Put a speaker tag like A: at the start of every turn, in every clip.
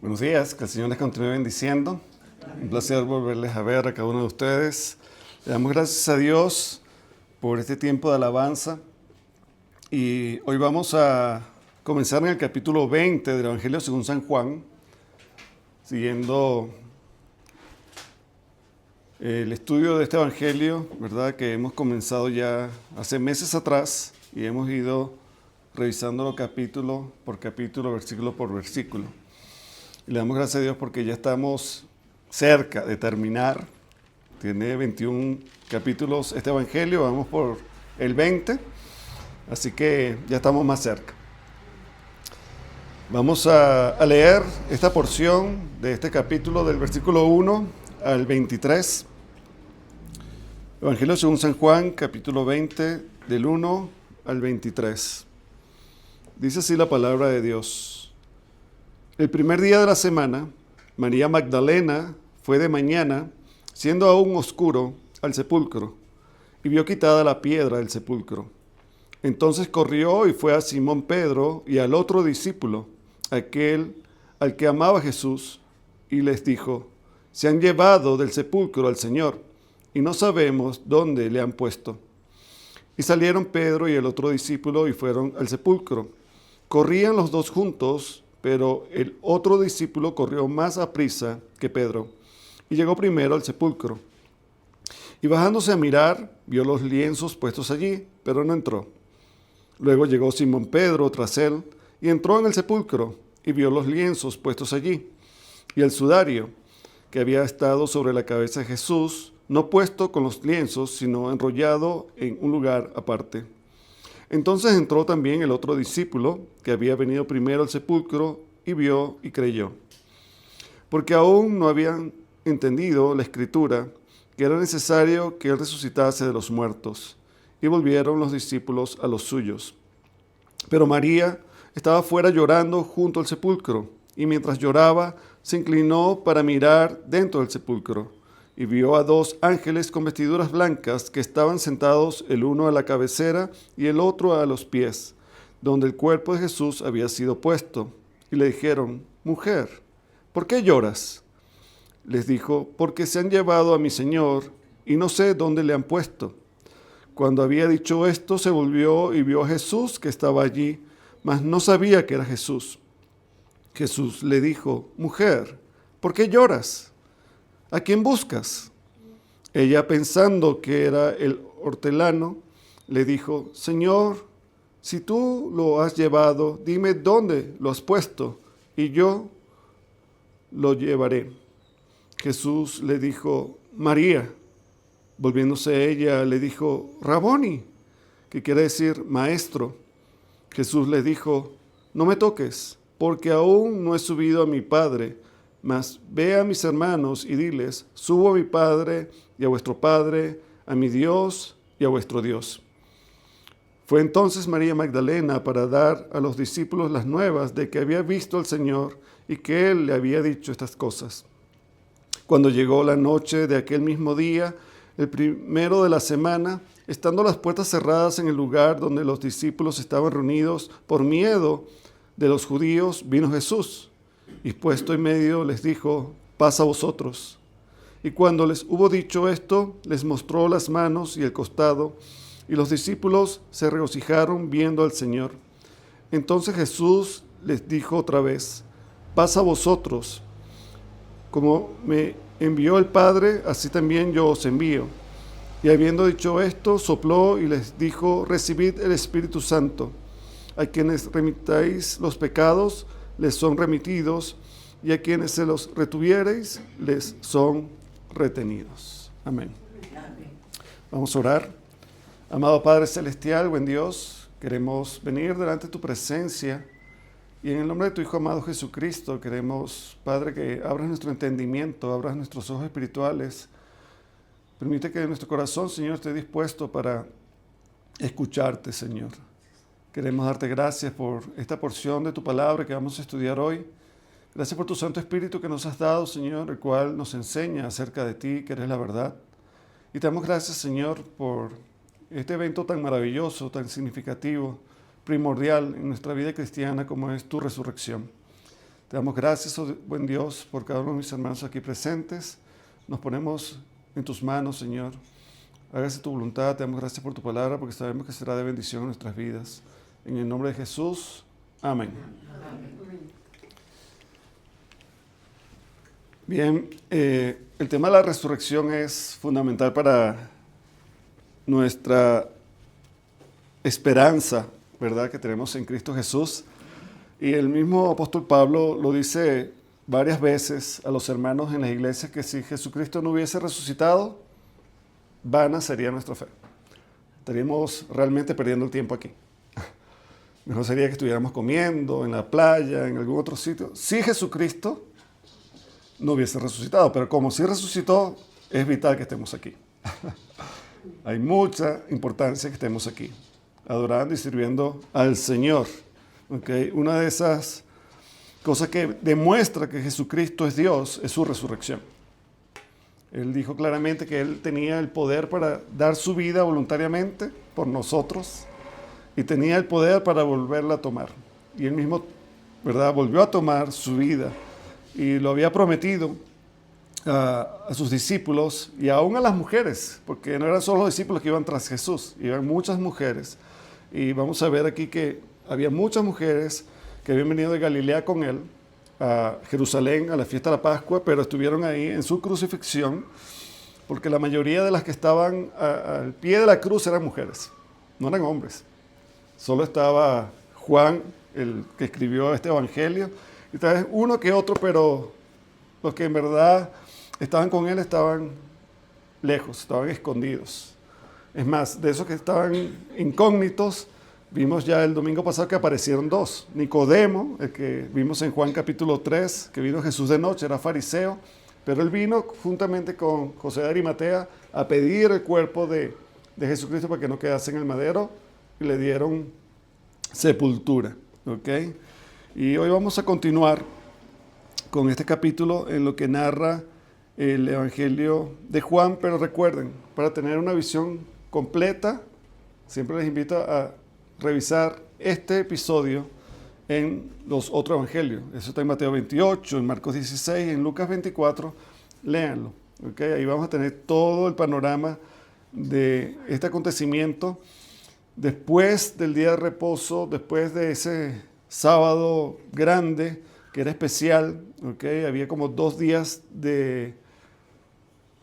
A: Buenos días, que el Señor les continúe bendiciendo. Un placer volverles a ver a cada uno de ustedes. Le damos gracias a Dios por este tiempo de alabanza. Y hoy vamos a comenzar en el capítulo 20 del Evangelio según San Juan, siguiendo el estudio de este Evangelio, ¿verdad? Que hemos comenzado ya hace meses atrás y hemos ido revisándolo capítulo por capítulo, versículo por versículo. Y le damos gracias a Dios porque ya estamos cerca de terminar. Tiene 21 capítulos este Evangelio, vamos por el 20, así que ya estamos más cerca. Vamos a leer esta porción de este capítulo del versículo 1 al 23. Evangelio según San Juan, capítulo 20, del 1 al 23. Dice así la palabra de Dios. El primer día de la semana, María Magdalena fue de mañana, siendo aún oscuro, al sepulcro, y vio quitada la piedra del sepulcro. Entonces corrió y fue a Simón Pedro y al otro discípulo, aquel al que amaba Jesús, y les dijo: se han llevado del sepulcro al Señor, y no sabemos dónde le han puesto. Y salieron Pedro y el otro discípulo y fueron al sepulcro. Corrían los dos juntos, pero el otro discípulo corrió más aprisa que Pedro y llegó primero al sepulcro. Y bajándose a mirar, vio los lienzos puestos allí, pero no entró. Luego llegó Simón Pedro tras él y entró en el sepulcro y vio los lienzos puestos allí y el sudario que había estado sobre la cabeza de Jesús, no puesto con los lienzos, sino enrollado en un lugar aparte. Entonces entró también el otro discípulo, que había venido primero al sepulcro, y vio y creyó. Porque aún no habían entendido la Escritura, que era necesario que él resucitase de los muertos. Y volvieron los discípulos a los suyos. Pero María estaba fuera llorando junto al sepulcro, y mientras lloraba, se inclinó para mirar dentro del sepulcro. Y vio a dos ángeles con vestiduras blancas que estaban sentados, el uno a la cabecera y el otro a los pies, donde el cuerpo de Jesús había sido puesto. Y le dijeron: mujer, ¿por qué lloras? Les dijo: porque se han llevado a mi Señor y no sé dónde le han puesto. Cuando había dicho esto, se volvió y vio a Jesús que estaba allí, mas no sabía que era Jesús. Jesús le dijo: mujer, ¿por qué lloras? ¿A quién buscas? Ella, pensando que era el hortelano, le dijo: Señor, si tú lo has llevado, dime dónde lo has puesto, y yo lo llevaré. Jesús le dijo: María. Volviéndose ella, le dijo: Raboni, que quiere decir maestro. Jesús le dijo: no me toques, porque aún no he subido a mi Padre. Mas ve a mis hermanos y diles: subo a mi Padre y a vuestro Padre, a mi Dios y a vuestro Dios. Fue entonces María Magdalena para dar a los discípulos las nuevas de que había visto al Señor y que Él le había dicho estas cosas. Cuando llegó la noche de aquel mismo día, el primero de la semana, estando las puertas cerradas en el lugar donde los discípulos estaban reunidos por miedo de los judíos, vino Jesús. Y puesto en medio les dijo: paz a vosotros. Y cuando les hubo dicho esto, les mostró las manos y el costado, y los discípulos se regocijaron viendo al Señor. Entonces Jesús les dijo otra vez: paz a vosotros. Como me envió el Padre, así también yo os envío. Y habiendo dicho esto, sopló y les dijo: recibid el Espíritu Santo. A quienes remitáis los pecados, les son remitidos, y a quienes se los retuviereis, les son retenidos. Amén. Vamos a orar. Amado Padre Celestial, buen Dios, queremos venir delante de tu presencia, y en el nombre de tu Hijo amado Jesucristo, queremos, Padre, que abras nuestro entendimiento, abras nuestros ojos espirituales. Permite que nuestro corazón, Señor, esté dispuesto para escucharte, Señor. Queremos darte gracias por esta porción de tu palabra que vamos a estudiar hoy. Gracias por tu Santo Espíritu que nos has dado, Señor, el cual nos enseña acerca de ti, que eres la verdad. Y te damos gracias, Señor, por este evento tan maravilloso, tan significativo, primordial en nuestra vida cristiana como es tu resurrección. Te damos gracias, oh buen Dios, por cada uno de mis hermanos aquí presentes. Nos ponemos en tus manos, Señor. Hágase tu voluntad. Te damos gracias por tu palabra, porque sabemos que será de bendición en nuestras vidas. En el nombre de Jesús. Amén. Bien, el tema de la resurrección es fundamental para nuestra esperanza, ¿verdad?, que tenemos en Cristo Jesús. Y el mismo apóstol Pablo lo dice varias veces a los hermanos en las iglesias, que si Jesucristo no hubiese resucitado, vana sería nuestra fe. Estaríamos realmente perdiendo el tiempo aquí. Mejor sería que estuviéramos comiendo en la playa, en algún otro sitio. Si Jesucristo no hubiese resucitado, pero como sí resucitó, es vital que estemos aquí. Hay mucha importancia que estemos aquí, adorando y sirviendo al Señor. ¿Okay? Una de esas cosas que demuestra que Jesucristo es Dios es su resurrección. Él dijo claramente que Él tenía el poder para dar su vida voluntariamente por nosotros y tenía el poder para volverla a tomar. Y Él mismo, ¿verdad?, volvió a tomar su vida y lo había prometido a sus discípulos y aún a las mujeres, porque no eran solo los discípulos que iban tras Jesús, iban muchas mujeres. Y vamos a ver aquí que había muchas mujeres que habían venido de Galilea con Él a Jerusalén a la fiesta de la Pascua, pero estuvieron ahí en su crucifixión, porque la mayoría de las que estaban al pie de la cruz eran mujeres, no eran hombres. Solo estaba Juan, el que escribió este evangelio, y tal vez uno que otro, pero los que en verdad estaban con Él estaban lejos, estaban escondidos. Es más, de esos que estaban incógnitos, vimos ya el domingo pasado que aparecieron dos. Nicodemo, el que vimos en Juan capítulo 3, que vino Jesús de noche, era fariseo, pero él vino juntamente con José de Arimatea a pedir el cuerpo de Jesucristo para que no quedase en el madero, y le dieron sepultura. ¿Okay? Y hoy vamos a continuar con este capítulo en lo que narra el Evangelio de Juan, pero recuerden, para tener una visión completa, siempre les invito a revisar este episodio en los otros evangelios. Eso está en Mateo 28, en Marcos 16, en Lucas 24, léanlo. ¿Okay? Ahí vamos a tener todo el panorama de este acontecimiento después del día de reposo, después de ese sábado grande que era especial. ¿Okay? Había como 2 días de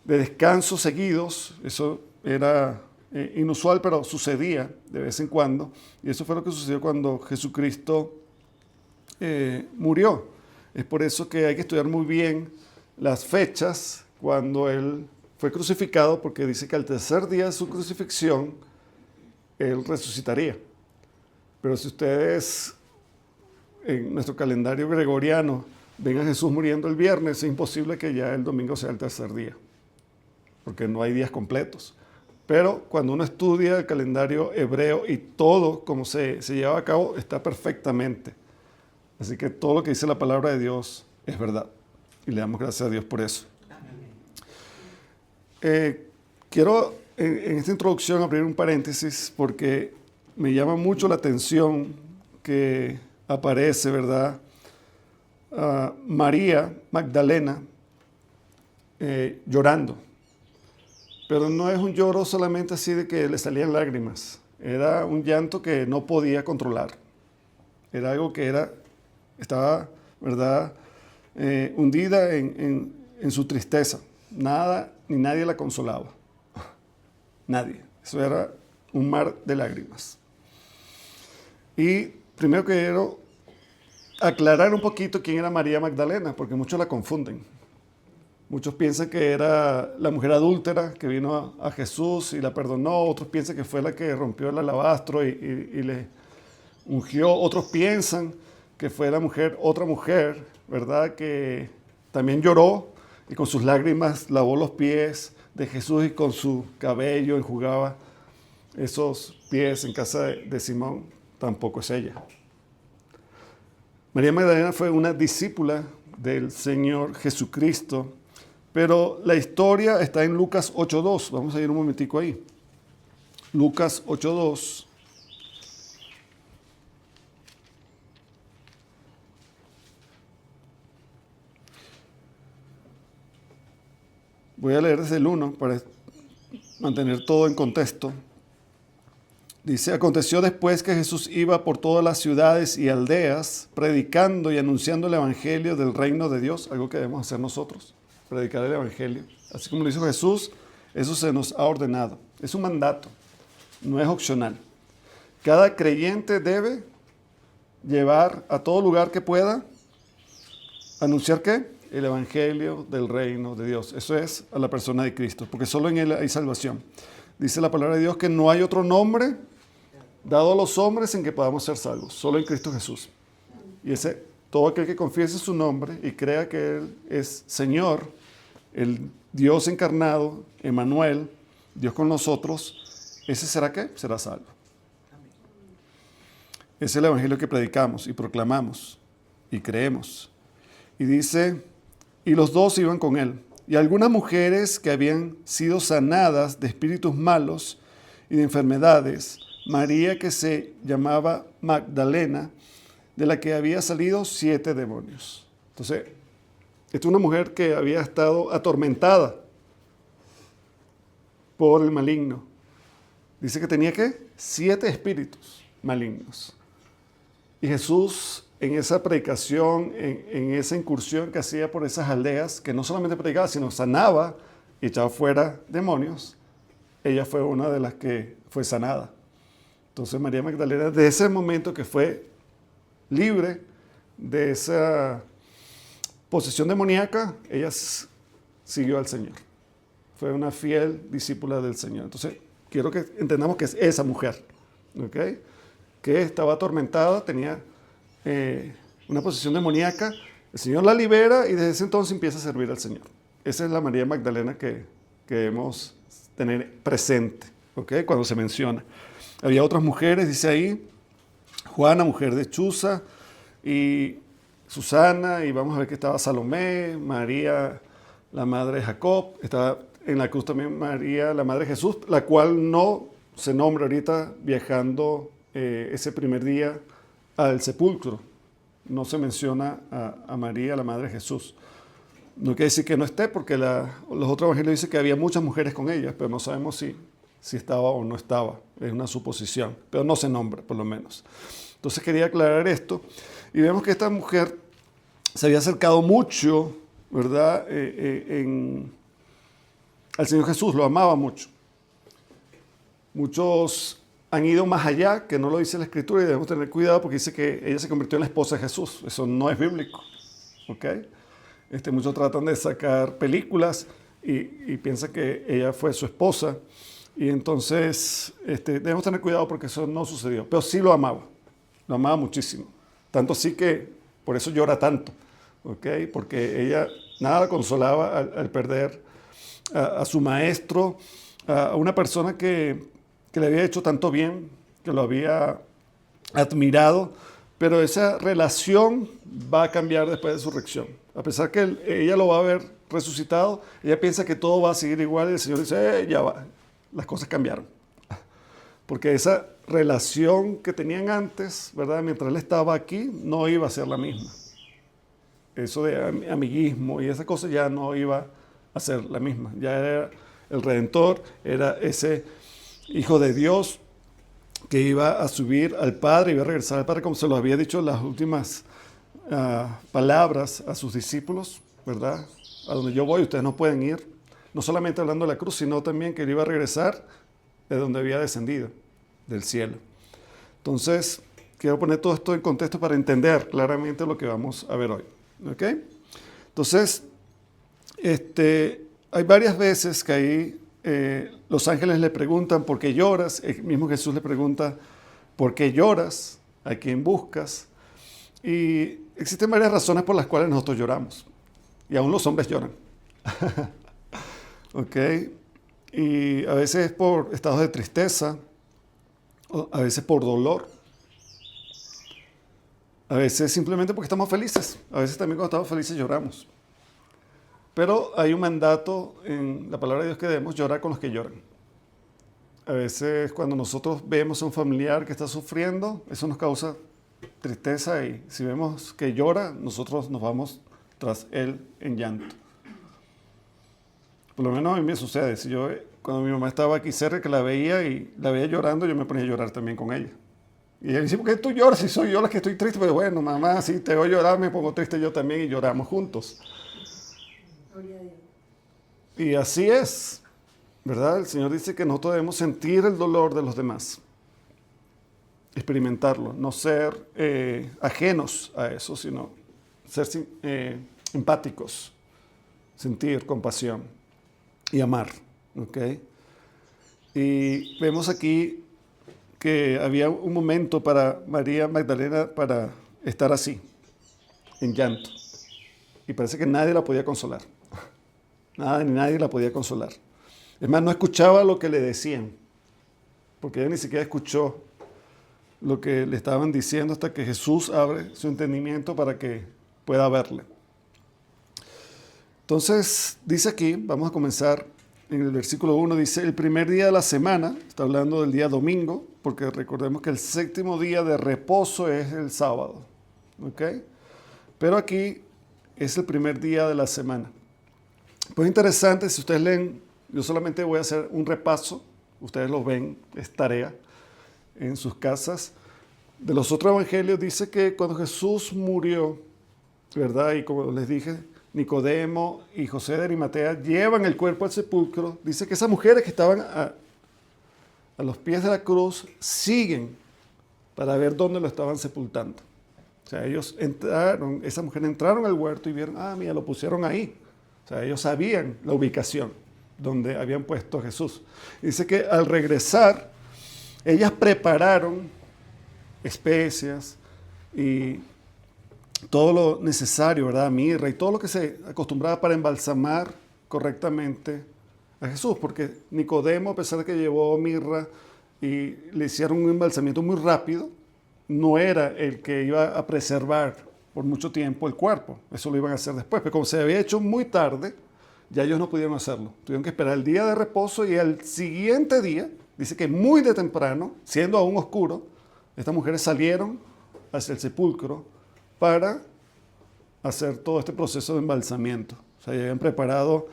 A: descanso seguidos. Eso era inusual, pero sucedía de vez en cuando, y eso fue lo que sucedió cuando Jesucristo murió. Es por eso que hay que estudiar muy bien las fechas cuando Él fue crucificado, porque dice que al tercer día de su crucifixión Él resucitaría. Pero si ustedes en nuestro calendario gregoriano ven a Jesús muriendo el viernes, es imposible que ya el domingo sea el tercer día, porque no hay días completos. Pero cuando uno estudia el calendario hebreo y todo como se lleva a cabo, está perfectamente. Así que todo lo que dice la palabra de Dios es verdad. Y le damos gracias a Dios por eso. Quiero en esta introducción abrir un paréntesis porque me llama mucho la atención que aparece, ¿verdad?, María Magdalena llorando. Pero no es un lloro solamente así de que le salían lágrimas. Era un llanto que no podía controlar. Era algo que estaba, ¿verdad?, hundida en su tristeza. Nada ni nadie la consolaba. Nadie. Eso era un mar de lágrimas. Y primero quiero aclarar un poquito quién era María Magdalena, porque muchos la confunden. Muchos piensan que era la mujer adúltera que vino a Jesús y la perdonó. Otros piensan que fue la que rompió el alabastro y le ungió. Otros piensan que fue otra mujer, ¿verdad?, que también lloró y con sus lágrimas lavó los pies de Jesús y con su cabello enjugaba esos pies en casa de Simón. Tampoco es ella. María Magdalena fue una discípula del Señor Jesucristo, pero la historia está en Lucas 8.2. Vamos a ir un momentico ahí. Lucas 8.2. Voy a leer desde el 1 para mantener todo en contexto. Dice, aconteció después que Jesús iba por todas las ciudades y aldeas, predicando y anunciando el evangelio del reino de Dios, algo que debemos hacer nosotros, predicar el evangelio. Así como lo hizo Jesús, eso se nos ha ordenado. Es un mandato, no es opcional. Cada creyente debe llevar a todo lugar que pueda, ¿anunciar qué? El evangelio del reino de Dios. Eso es a la persona de Cristo, porque solo en Él hay salvación. Dice la palabra de Dios que no hay otro nombre dado a los hombres en que podamos ser salvos, solo en Cristo Jesús. Y todo aquel que confiese su nombre y crea que Él es Señor, el Dios encarnado, Emmanuel, Dios con nosotros, ¿ese será qué? Será salvo. Es el evangelio que predicamos y proclamamos y creemos. Y dice, y los dos iban con él. Y algunas mujeres que habían sido sanadas de espíritus malos y de enfermedades, María que se llamaba Magdalena, de la que había salido 7 demonios. Entonces, esta es una mujer que había estado atormentada por el maligno. Dice que tenía ¿qué? 7 espíritus malignos. Y Jesús, en esa predicación, en esa incursión que hacía por esas aldeas, que no solamente predicaba, sino sanaba y echaba fuera demonios, ella fue una de las que fue sanada. Entonces María Magdalena, de ese momento que fue libre de esa posesión demoníaca, ella siguió al Señor. Fue una fiel discípula del Señor. Entonces, quiero que entendamos que es esa mujer, ¿ok? Que estaba atormentada, tenía una posesión demoníaca. El Señor la libera y desde ese entonces empieza a servir al Señor. Esa es la María Magdalena que debemos tener presente, ¿ok? Cuando se menciona. Había otras mujeres, dice ahí, Juana, mujer de Chuza, y Susana, y vamos a ver que estaba Salomé, María, la madre de Jacob, estaba en la cruz también María, la madre de Jesús, la cual no se nombra ahorita viajando ese primer día al sepulcro. No se menciona a María, la madre de Jesús. No quiere decir que no esté, porque los otros evangelios dicen que había muchas mujeres con ellas, pero no sabemos si estaba o no estaba. Es una suposición, pero no se nombra, por lo menos. Entonces quería aclarar esto. Y vemos que esta mujer se había acercado mucho, ¿verdad? Al Señor Jesús, lo amaba mucho. Muchos han ido más allá, que no lo dice la Escritura, y debemos tener cuidado porque dice que ella se convirtió en la esposa de Jesús. Eso no es bíblico, ¿ok? Muchos tratan de sacar películas y piensan que ella fue su esposa. Y entonces debemos tener cuidado porque eso no sucedió. Pero sí lo amaba muchísimo. Tanto así que por eso llora tanto, ¿ok? Porque ella nada la consolaba al perder a su maestro, a una persona que le había hecho tanto bien, que lo había admirado, pero esa relación va a cambiar después de su resurrección. A pesar que ella lo va a ver resucitado, ella piensa que todo va a seguir igual y el Señor dice, ya va, las cosas cambiaron. Porque esa relación que tenían antes, ¿verdad? Mientras él estaba aquí, no iba a ser la misma. Eso de amiguismo y esa cosa ya no iba a ser la misma. Ya era el Redentor, era ese Hijo de Dios que iba a subir al Padre, iba a regresar al Padre, como se lo había dicho en las últimas palabras a sus discípulos, ¿verdad? A donde yo voy, ustedes no pueden ir. No solamente hablando de la cruz, sino también que él iba a regresar de donde había descendido, del cielo. Entonces, quiero poner todo esto en contexto para entender claramente lo que vamos a ver hoy. ¿Ok? Entonces, hay varias veces que ahí los ángeles le preguntan ¿por qué lloras? El mismo Jesús le pregunta ¿por qué lloras? ¿A quién buscas? Y existen varias razones por las cuales nosotros lloramos. Y aún los hombres lloran. ¿Ok? Y a veces es por estados de tristeza, a veces por dolor, a veces simplemente porque estamos felices. A veces también cuando estamos felices lloramos. Pero hay un mandato en la palabra de Dios que debemos llorar con los que lloran. A veces cuando nosotros vemos a un familiar que está sufriendo, eso nos causa tristeza y si vemos que llora, nosotros nos vamos tras él en llanto. Por lo menos a mí me sucede. Si yo, cuando mi mamá estaba aquí cerca, que la veía y la veía llorando, yo me ponía a llorar también con ella. Y ella dice, ¿por qué tú lloras si soy yo la que estoy triste? Pero bueno, mamá, si te voy a llorar, me pongo triste yo también y lloramos juntos. Y así es, ¿verdad? El Señor dice que nosotros debemos sentir el dolor de los demás, experimentarlo, no ser ajenos a eso, sino ser empáticos, sentir compasión y amar, ¿ok? Y vemos aquí que había un momento para María Magdalena para estar así, en llanto. Y parece que nadie la podía consolar. Nadie la podía consolar. Es más, no escuchaba lo que le decían, porque ella ni siquiera escuchó lo que le estaban diciendo hasta que Jesús abre su entendimiento para que pueda verle. Entonces, dice aquí, vamos a comenzar en el versículo 1, dice, el primer día de la semana, está hablando del día domingo, porque recordemos que el séptimo día de reposo es el sábado, ¿ok? Pero aquí es el primer día de la semana. Pues interesante, si ustedes leen, yo solamente voy a hacer un repaso, ustedes lo ven, es tarea en sus casas. De los otros evangelios dice que cuando Jesús murió, ¿verdad? Y como les dije, Nicodemo y José de Arimatea llevan el cuerpo al sepulcro. Dice que esas mujeres que estaban a los pies de la cruz siguen para ver dónde lo estaban sepultando. O sea, ellos entraron, esas mujeres entraron al huerto y vieron, mira, lo pusieron ahí. O sea, ellos sabían la ubicación donde habían puesto a Jesús. Dice que al regresar, ellas prepararon especias y todo lo necesario, ¿verdad? Mirra y todo lo que se acostumbraba para embalsamar correctamente a Jesús. Porque Nicodemo, a pesar de que llevó mirra y le hicieron un embalsamiento muy rápido, no era el que iba a preservar por mucho tiempo el cuerpo. Eso lo iban a hacer después. Pero como se había hecho muy tarde, ya ellos no pudieron hacerlo. Tuvieron que esperar el día de reposo y al siguiente día, dice que muy de temprano, siendo aún oscuro, estas mujeres salieron hacia el sepulcro para hacer todo este proceso de embalsamiento. O sea, ya habían preparado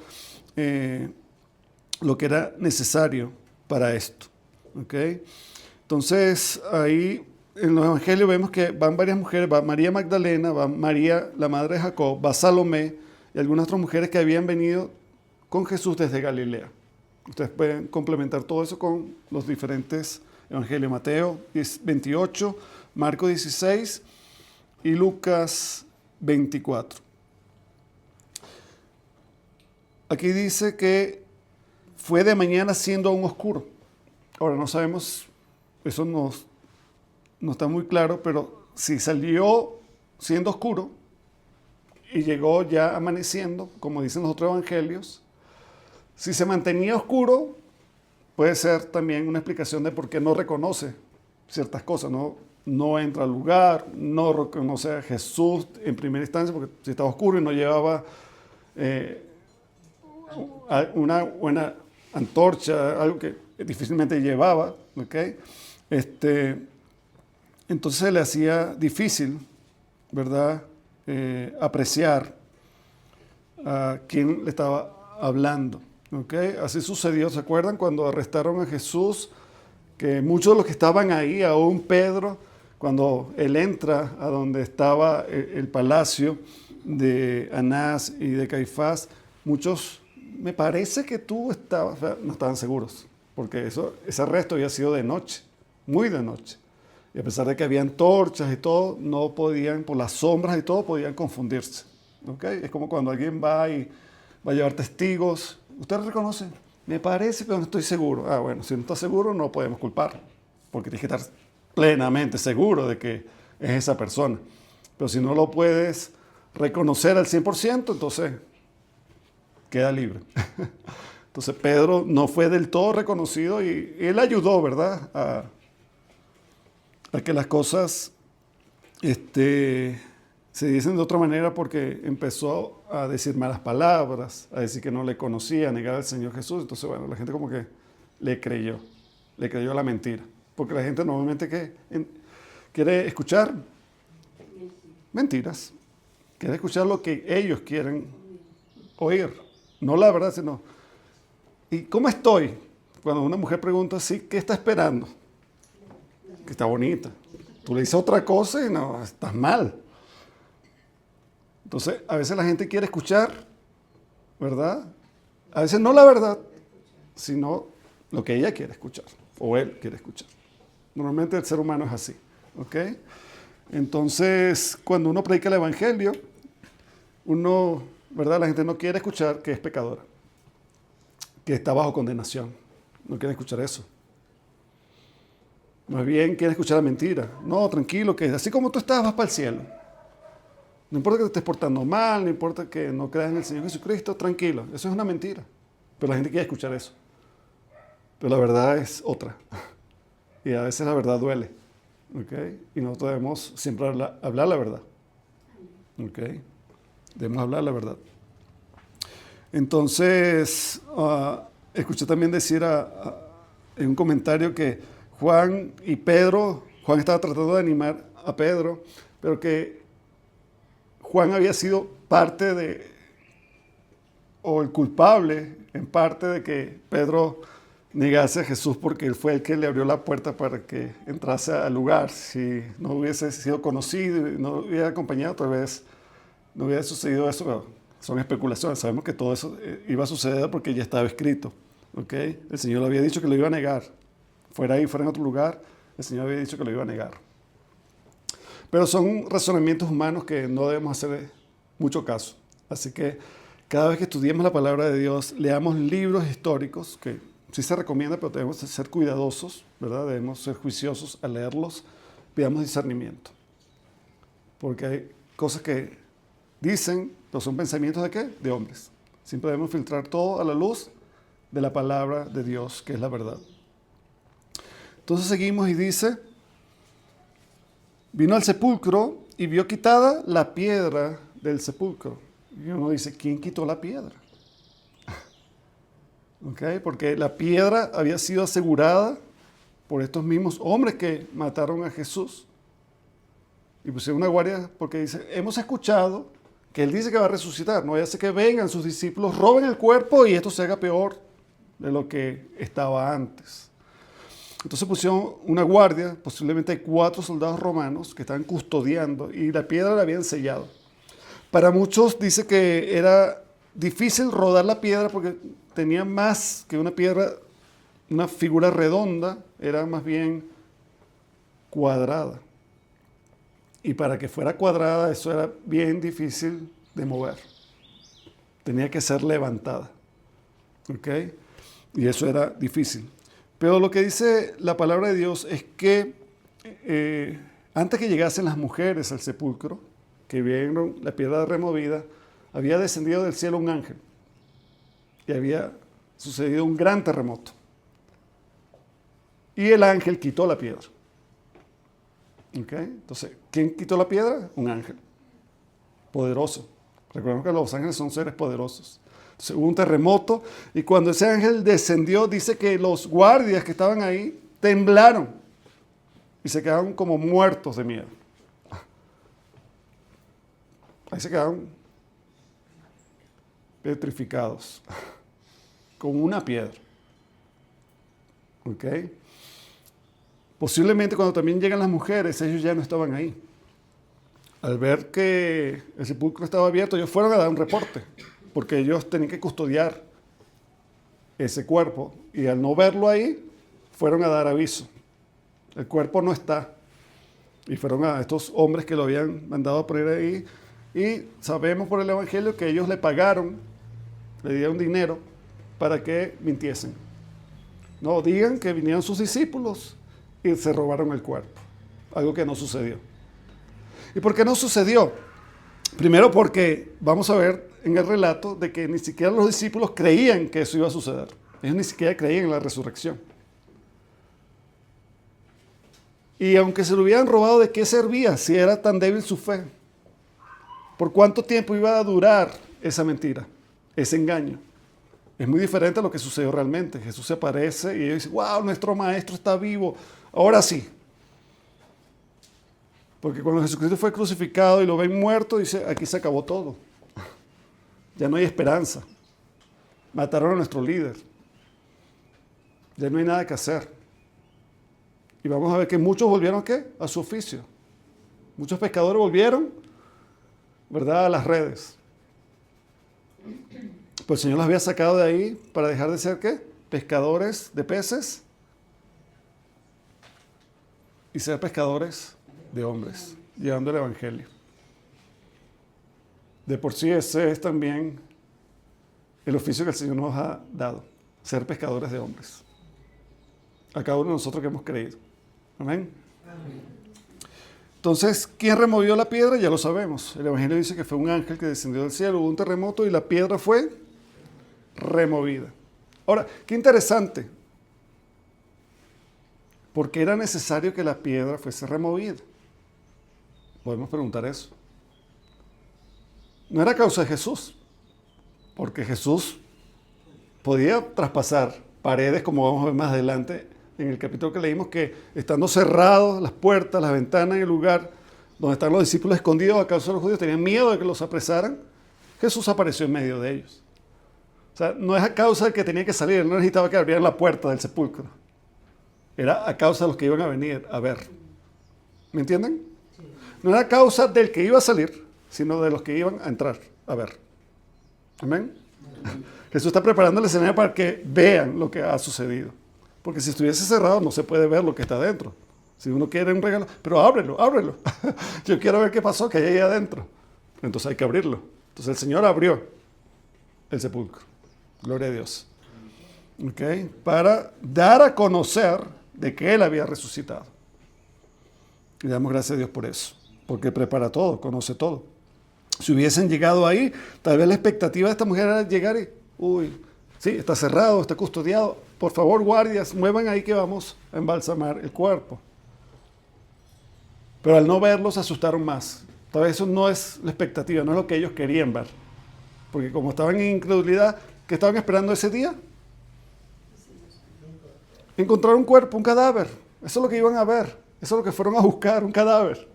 A: lo que era necesario para esto. ¿Okay? Entonces, ahí en los evangelios vemos que van varias mujeres, va María Magdalena, va María, la madre de Jacob, va Salomé y algunas otras mujeres que habían venido con Jesús desde Galilea. Ustedes pueden complementar todo eso con los diferentes evangelios. Mateo 28, Marcos 16 y Lucas 24. Aquí dice que fue de mañana siendo aún oscuro. Ahora no sabemos, eso no está muy claro, pero si salió siendo oscuro y llegó ya amaneciendo, como dicen los otros evangelios, si se mantenía oscuro, puede ser también una explicación de por qué no reconoce ciertas cosas, no entra al lugar, no reconoce a Jesús en primera instancia, porque si estaba oscuro y no llevaba una buena antorcha, algo que difícilmente llevaba, ¿okay? Entonces se le hacía difícil, ¿verdad?, apreciar a quién le estaba hablando. ¿Okay? Así sucedió, ¿se acuerdan cuando arrestaron a Jesús? Que muchos de los que estaban ahí, aún Pedro, cuando él entra a donde estaba el palacio de Anás y de Caifás, muchos, me parece que tú estabas, no estaban seguros, porque ese arresto había sido de noche, muy de noche. Y a pesar de que habían torchas y todo, no podían, por las sombras y todo, podían confundirse. ¿Okay? Es como cuando alguien va y va a llevar testigos. ¿Usted reconoce? Me parece, pero no estoy seguro. Bueno, si no está seguro, no podemos culparlo, porque tienes que estar plenamente seguro de que es esa persona. Pero si no lo puedes reconocer al 100%, entonces queda libre. Entonces Pedro no fue del todo reconocido y él ayudó, ¿verdad?, a que las cosas se dicen de otra manera, porque empezó a decir malas palabras, a decir que no le conocía, a negar al Señor Jesús. Entonces, bueno, la gente como que le creyó la mentira. Porque la gente normalmente quiere escuchar mentiras, quiere escuchar lo que ellos quieren oír. No la verdad, sino ¿Y cómo estoy? Cuando una mujer pregunta así, ¿qué está esperando? Que está bonita. Tú le dices otra cosa y no, estás mal. Entonces, a veces la gente quiere escuchar, ¿verdad? A veces no la verdad, sino lo que ella quiere escuchar, o él quiere escuchar. Normalmente el ser humano es así, ¿ok? Entonces, cuando uno predica el evangelio, ¿verdad? La gente no quiere escuchar que es pecadora, que está bajo condenación. No quiere escuchar eso. Más bien quiere escuchar la mentira. No, tranquilo, que así como tú estás, vas para el cielo. No importa que te estés portando mal, no importa que no creas en el Señor Jesucristo, tranquilo. Eso es una mentira. Pero la gente quiere escuchar eso. Pero la verdad es otra. Y a veces la verdad duele. ¿Ok? Y nosotros debemos siempre hablar la verdad. ¿Ok? Debemos hablar la verdad. Entonces, escuché también decir en un comentario que Juan estaba tratando de animar a Pedro, pero que Juan había sido o el culpable en parte de que Pedro negase a Jesús, porque él fue el que le abrió la puerta para que entrase al lugar. Si no hubiese sido conocido y no hubiera acompañado, tal vez no hubiera sucedido eso. Pero son especulaciones. Sabemos que todo eso iba a suceder porque ya estaba escrito. ¿Okay? El Señor le había dicho que lo iba a negar. Fuera ahí, fuera en otro lugar, el Señor había dicho que lo iba a negar. Pero son razonamientos humanos que no debemos hacer mucho caso. Así que cada vez que estudiemos la palabra de Dios, leamos libros históricos, que sí se recomienda, pero debemos ser cuidadosos, ¿verdad? Debemos ser juiciosos al leerlos, pidamos discernimiento. Porque hay cosas que dicen, pero son pensamientos ¿de qué? De hombres. Siempre debemos filtrar todo a la luz de la palabra de Dios, que es la verdad. Entonces seguimos y dice, vino al sepulcro y vio quitada la piedra del sepulcro. Y uno dice, ¿quién quitó la piedra? ¿Okay? Porque la piedra había sido asegurada por estos mismos hombres que mataron a Jesús. Y pusieron una guardia porque dice, hemos escuchado que él dice que va a resucitar. No vaya a ser que vengan sus discípulos, roben el cuerpo y esto se haga peor de lo que estaba antes. Entonces pusieron una guardia, posiblemente hay 4 soldados romanos que estaban custodiando y la piedra la habían sellado. Para muchos dice que era difícil rodar la piedra porque tenía más que una piedra, una figura redonda, era más bien cuadrada. Y para que fuera cuadrada eso era bien difícil de mover. Tenía que ser levantada. ¿Ok? Y eso era difícil. Pero lo que dice la palabra de Dios es que antes que llegasen las mujeres al sepulcro, que vieron la piedra removida, había descendido del cielo un ángel y había sucedido un gran terremoto. Y el ángel quitó la piedra. ¿Okay? Entonces, ¿quién quitó la piedra? Un ángel poderoso. Recordemos que los ángeles son seres poderosos. Entonces, hubo un terremoto y cuando ese ángel descendió, dice que los guardias que estaban ahí temblaron y se quedaron como muertos de miedo. Ahí se quedaron petrificados con una piedra. ¿Ok? Posiblemente cuando también llegan las mujeres, ellos ya no estaban ahí. Al ver que el sepulcro estaba abierto, ellos fueron a dar un reporte, porque ellos tenían que custodiar ese cuerpo. Y al no verlo ahí, fueron a dar aviso. El cuerpo no está. Y fueron a estos hombres que lo habían mandado a poner ahí. Y sabemos por el Evangelio que ellos le pagaron, le dieron dinero para que mintiesen. No digan que vinieron sus discípulos y se robaron el cuerpo. Algo que no sucedió. ¿Y por qué no sucedió? Primero porque vamos a ver en el relato de que ni siquiera los discípulos creían que eso iba a suceder. Ellos ni siquiera creían en la resurrección. Y aunque se lo hubieran robado, ¿de qué servía si era tan débil su fe? ¿Por cuánto tiempo iba a durar esa mentira, ese engaño? Es muy diferente a lo que sucedió realmente. Jesús se aparece y ellos dicen, wow, nuestro maestro está vivo. Ahora sí. Porque cuando Jesucristo fue crucificado y lo ven muerto, dice, aquí se acabó todo. Ya no hay esperanza. Mataron a nuestro líder. Ya no hay nada que hacer. Y vamos a ver que muchos volvieron ¿a qué? A su oficio. Muchos pescadores volvieron, ¿verdad?, a las redes. Pues el Señor los había sacado de ahí para dejar de ser ¿qué? Pescadores de peces y ser pescadores de hombres, llevando el Evangelio. De por sí ese es también el oficio que el Señor nos ha dado, ser pescadores de hombres. A cada uno de nosotros que hemos creído. Amén. Entonces, ¿quién removió la piedra? Ya lo sabemos. El Evangelio dice que fue un ángel que descendió del cielo, hubo un terremoto y la piedra fue removida. Ahora, qué interesante. ¿Por qué era necesario que la piedra fuese removida? Podemos preguntar eso. No era a causa de Jesús, porque Jesús podía traspasar paredes, como vamos a ver más adelante en el capítulo que leímos, que estando cerradas las puertas, las ventanas en el lugar donde están los discípulos escondidos a causa de los judíos, tenían miedo de que los apresaran, Jesús apareció en medio de ellos. O sea, no es a causa de que tenía que salir, él no necesitaba que abrieran la puerta del sepulcro. Era a causa de los que iban a venir a ver. ¿Me entienden? No era a causa del que iba a salir, sino de los que iban a entrar a ver. ¿Amén? Jesús está preparando el escenario para que vean lo que ha sucedido. Porque si estuviese cerrado no se puede ver lo que está adentro. Si uno quiere un regalo, pero ábrelo. Yo quiero ver qué pasó, que hay ahí adentro. Entonces hay que abrirlo. Entonces el Señor abrió el sepulcro. Gloria a Dios. ¿Okay? Para dar a conocer de que Él había resucitado. Y damos gracias a Dios por eso. Porque prepara todo, conoce todo. Si hubiesen llegado ahí, tal vez la expectativa de esta mujer era llegar y, sí, está cerrado, está custodiado. Por favor, guardias, muevan ahí que vamos a embalsamar el cuerpo. Pero al no verlos, se asustaron más. Tal vez eso no es la expectativa, no es lo que ellos querían ver. Porque como estaban en incredulidad, ¿qué estaban esperando ese día? Encontrar un cuerpo, un cadáver. Eso es lo que iban a ver. Eso es lo que fueron a buscar, un cadáver.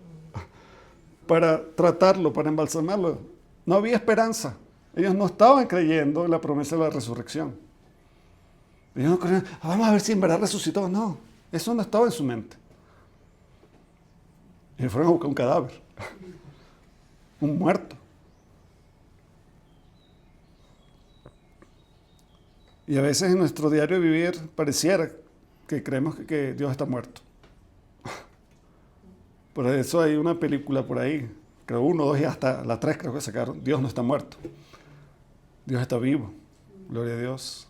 A: Para tratarlo, para embalsamarlo. No había esperanza. Ellos no estaban creyendo en la promesa de la resurrección. Ellos no creían, vamos a ver si en verdad resucitó. No, eso no estaba en su mente. Ellos fueron a buscar un cadáver. Un muerto. Y a veces en nuestro diario vivir pareciera que creemos que Dios está muerto. Por eso hay una película por ahí, creo 1, 2 y hasta la 3 creo que sacaron. Dios no está muerto. Dios está vivo. Gloria a Dios.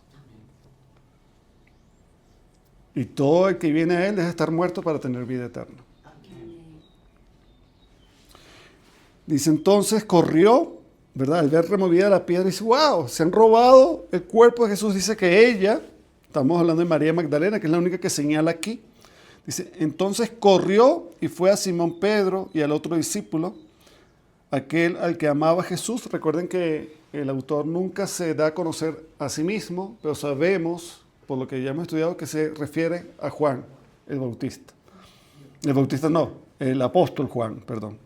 A: Y todo el que viene a Él debe estar muerto para tener vida eterna. Dice entonces, corrió, ¿verdad? Al ver removida la piedra, dice, wow, se han robado el cuerpo de Jesús. Dice que ella, estamos hablando de María Magdalena, que es la única que señala aquí. Dice, entonces corrió y fue a Simón Pedro y al otro discípulo, aquel al que amaba Jesús. Recuerden que el autor nunca se da a conocer a sí mismo, pero sabemos, por lo que ya hemos estudiado, que se refiere a Juan, el Bautista. El Bautista no, el apóstol Juan, perdón.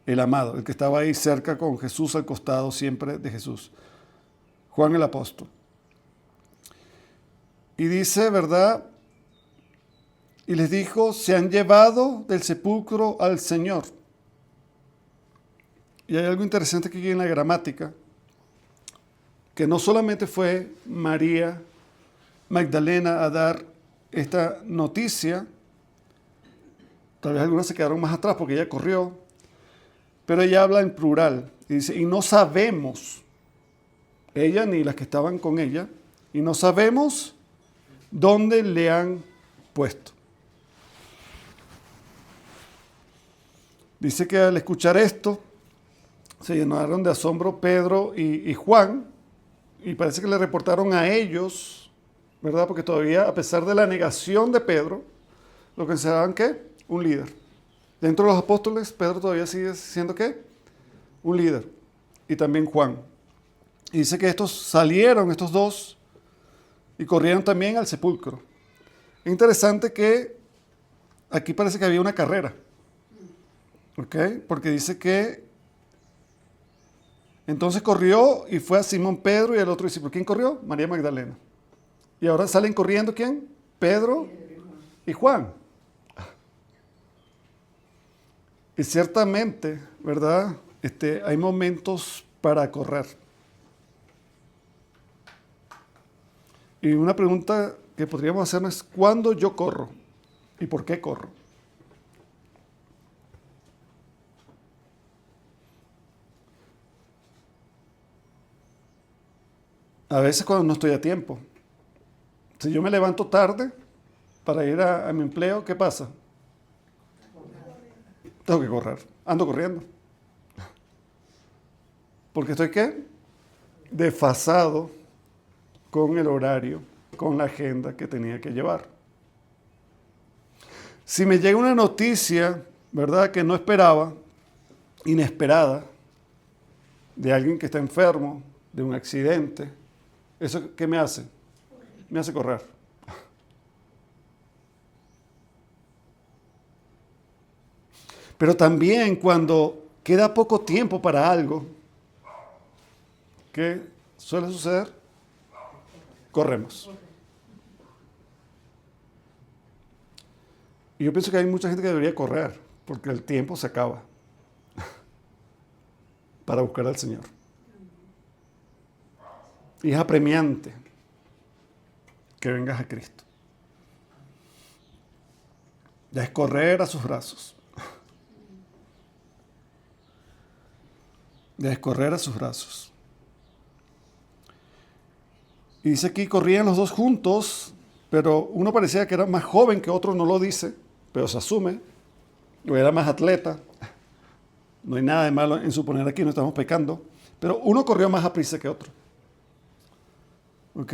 A: El amado, el que estaba ahí cerca con Jesús al costado siempre de Jesús. Juan el apóstol. Y dice, ¿verdad? Y les dijo, se han llevado del sepulcro al Señor. Y hay algo interesante aquí en la gramática, que no solamente fue María Magdalena a dar esta noticia, tal vez algunas se quedaron más atrás porque ella corrió, pero ella habla en plural y dice, y no sabemos, ella ni las que estaban con ella, y no sabemos dónde le han puesto. Dice que al escuchar esto, se llenaron de asombro Pedro y Juan, y parece que le reportaron a ellos, ¿verdad? Porque todavía, a pesar de la negación de Pedro, lo consideraban ¿qué? Un líder. Dentro de los apóstoles, Pedro todavía sigue siendo ¿qué? Un líder. Y también Juan. Y dice que estos salieron, estos dos, y corrieron también al sepulcro. Es interesante que aquí parece que había una carrera. ¿Ok? Porque dice que entonces corrió y fue a Simón Pedro y al otro discípulo. ¿Quién corrió? María Magdalena. Y ahora salen corriendo, ¿quién? Pedro y Juan. Y ciertamente, ¿verdad? Hay momentos para correr. Y una pregunta que podríamos hacernos es, ¿cuándo yo corro? ¿Y por qué corro? A veces cuando no estoy a tiempo. Si yo me levanto tarde para ir a mi empleo, ¿qué pasa? Tengo que correr. Ando corriendo. Porque estoy, ¿qué? Desfasado con el horario, con la agenda que tenía que llevar. Si me llega una noticia, ¿verdad?, que no esperaba, inesperada, de alguien que está enfermo, de un accidente, ¿eso qué me hace? Me hace correr. Pero también cuando queda poco tiempo para algo, ¿qué suele suceder? Corremos. Y yo pienso que hay mucha gente que debería correr, porque el tiempo se acaba para buscar al Señor. Y es apremiante que vengas a Cristo. Ya es correr a sus brazos. Ya es correr a sus brazos. Y dice aquí, corrían los dos juntos, pero uno parecía que era más joven que otro, no lo dice, pero se asume, o era más atleta. No hay nada de malo en suponer aquí, no estamos pecando, pero uno corrió más aprisa que otro. ¿Ok?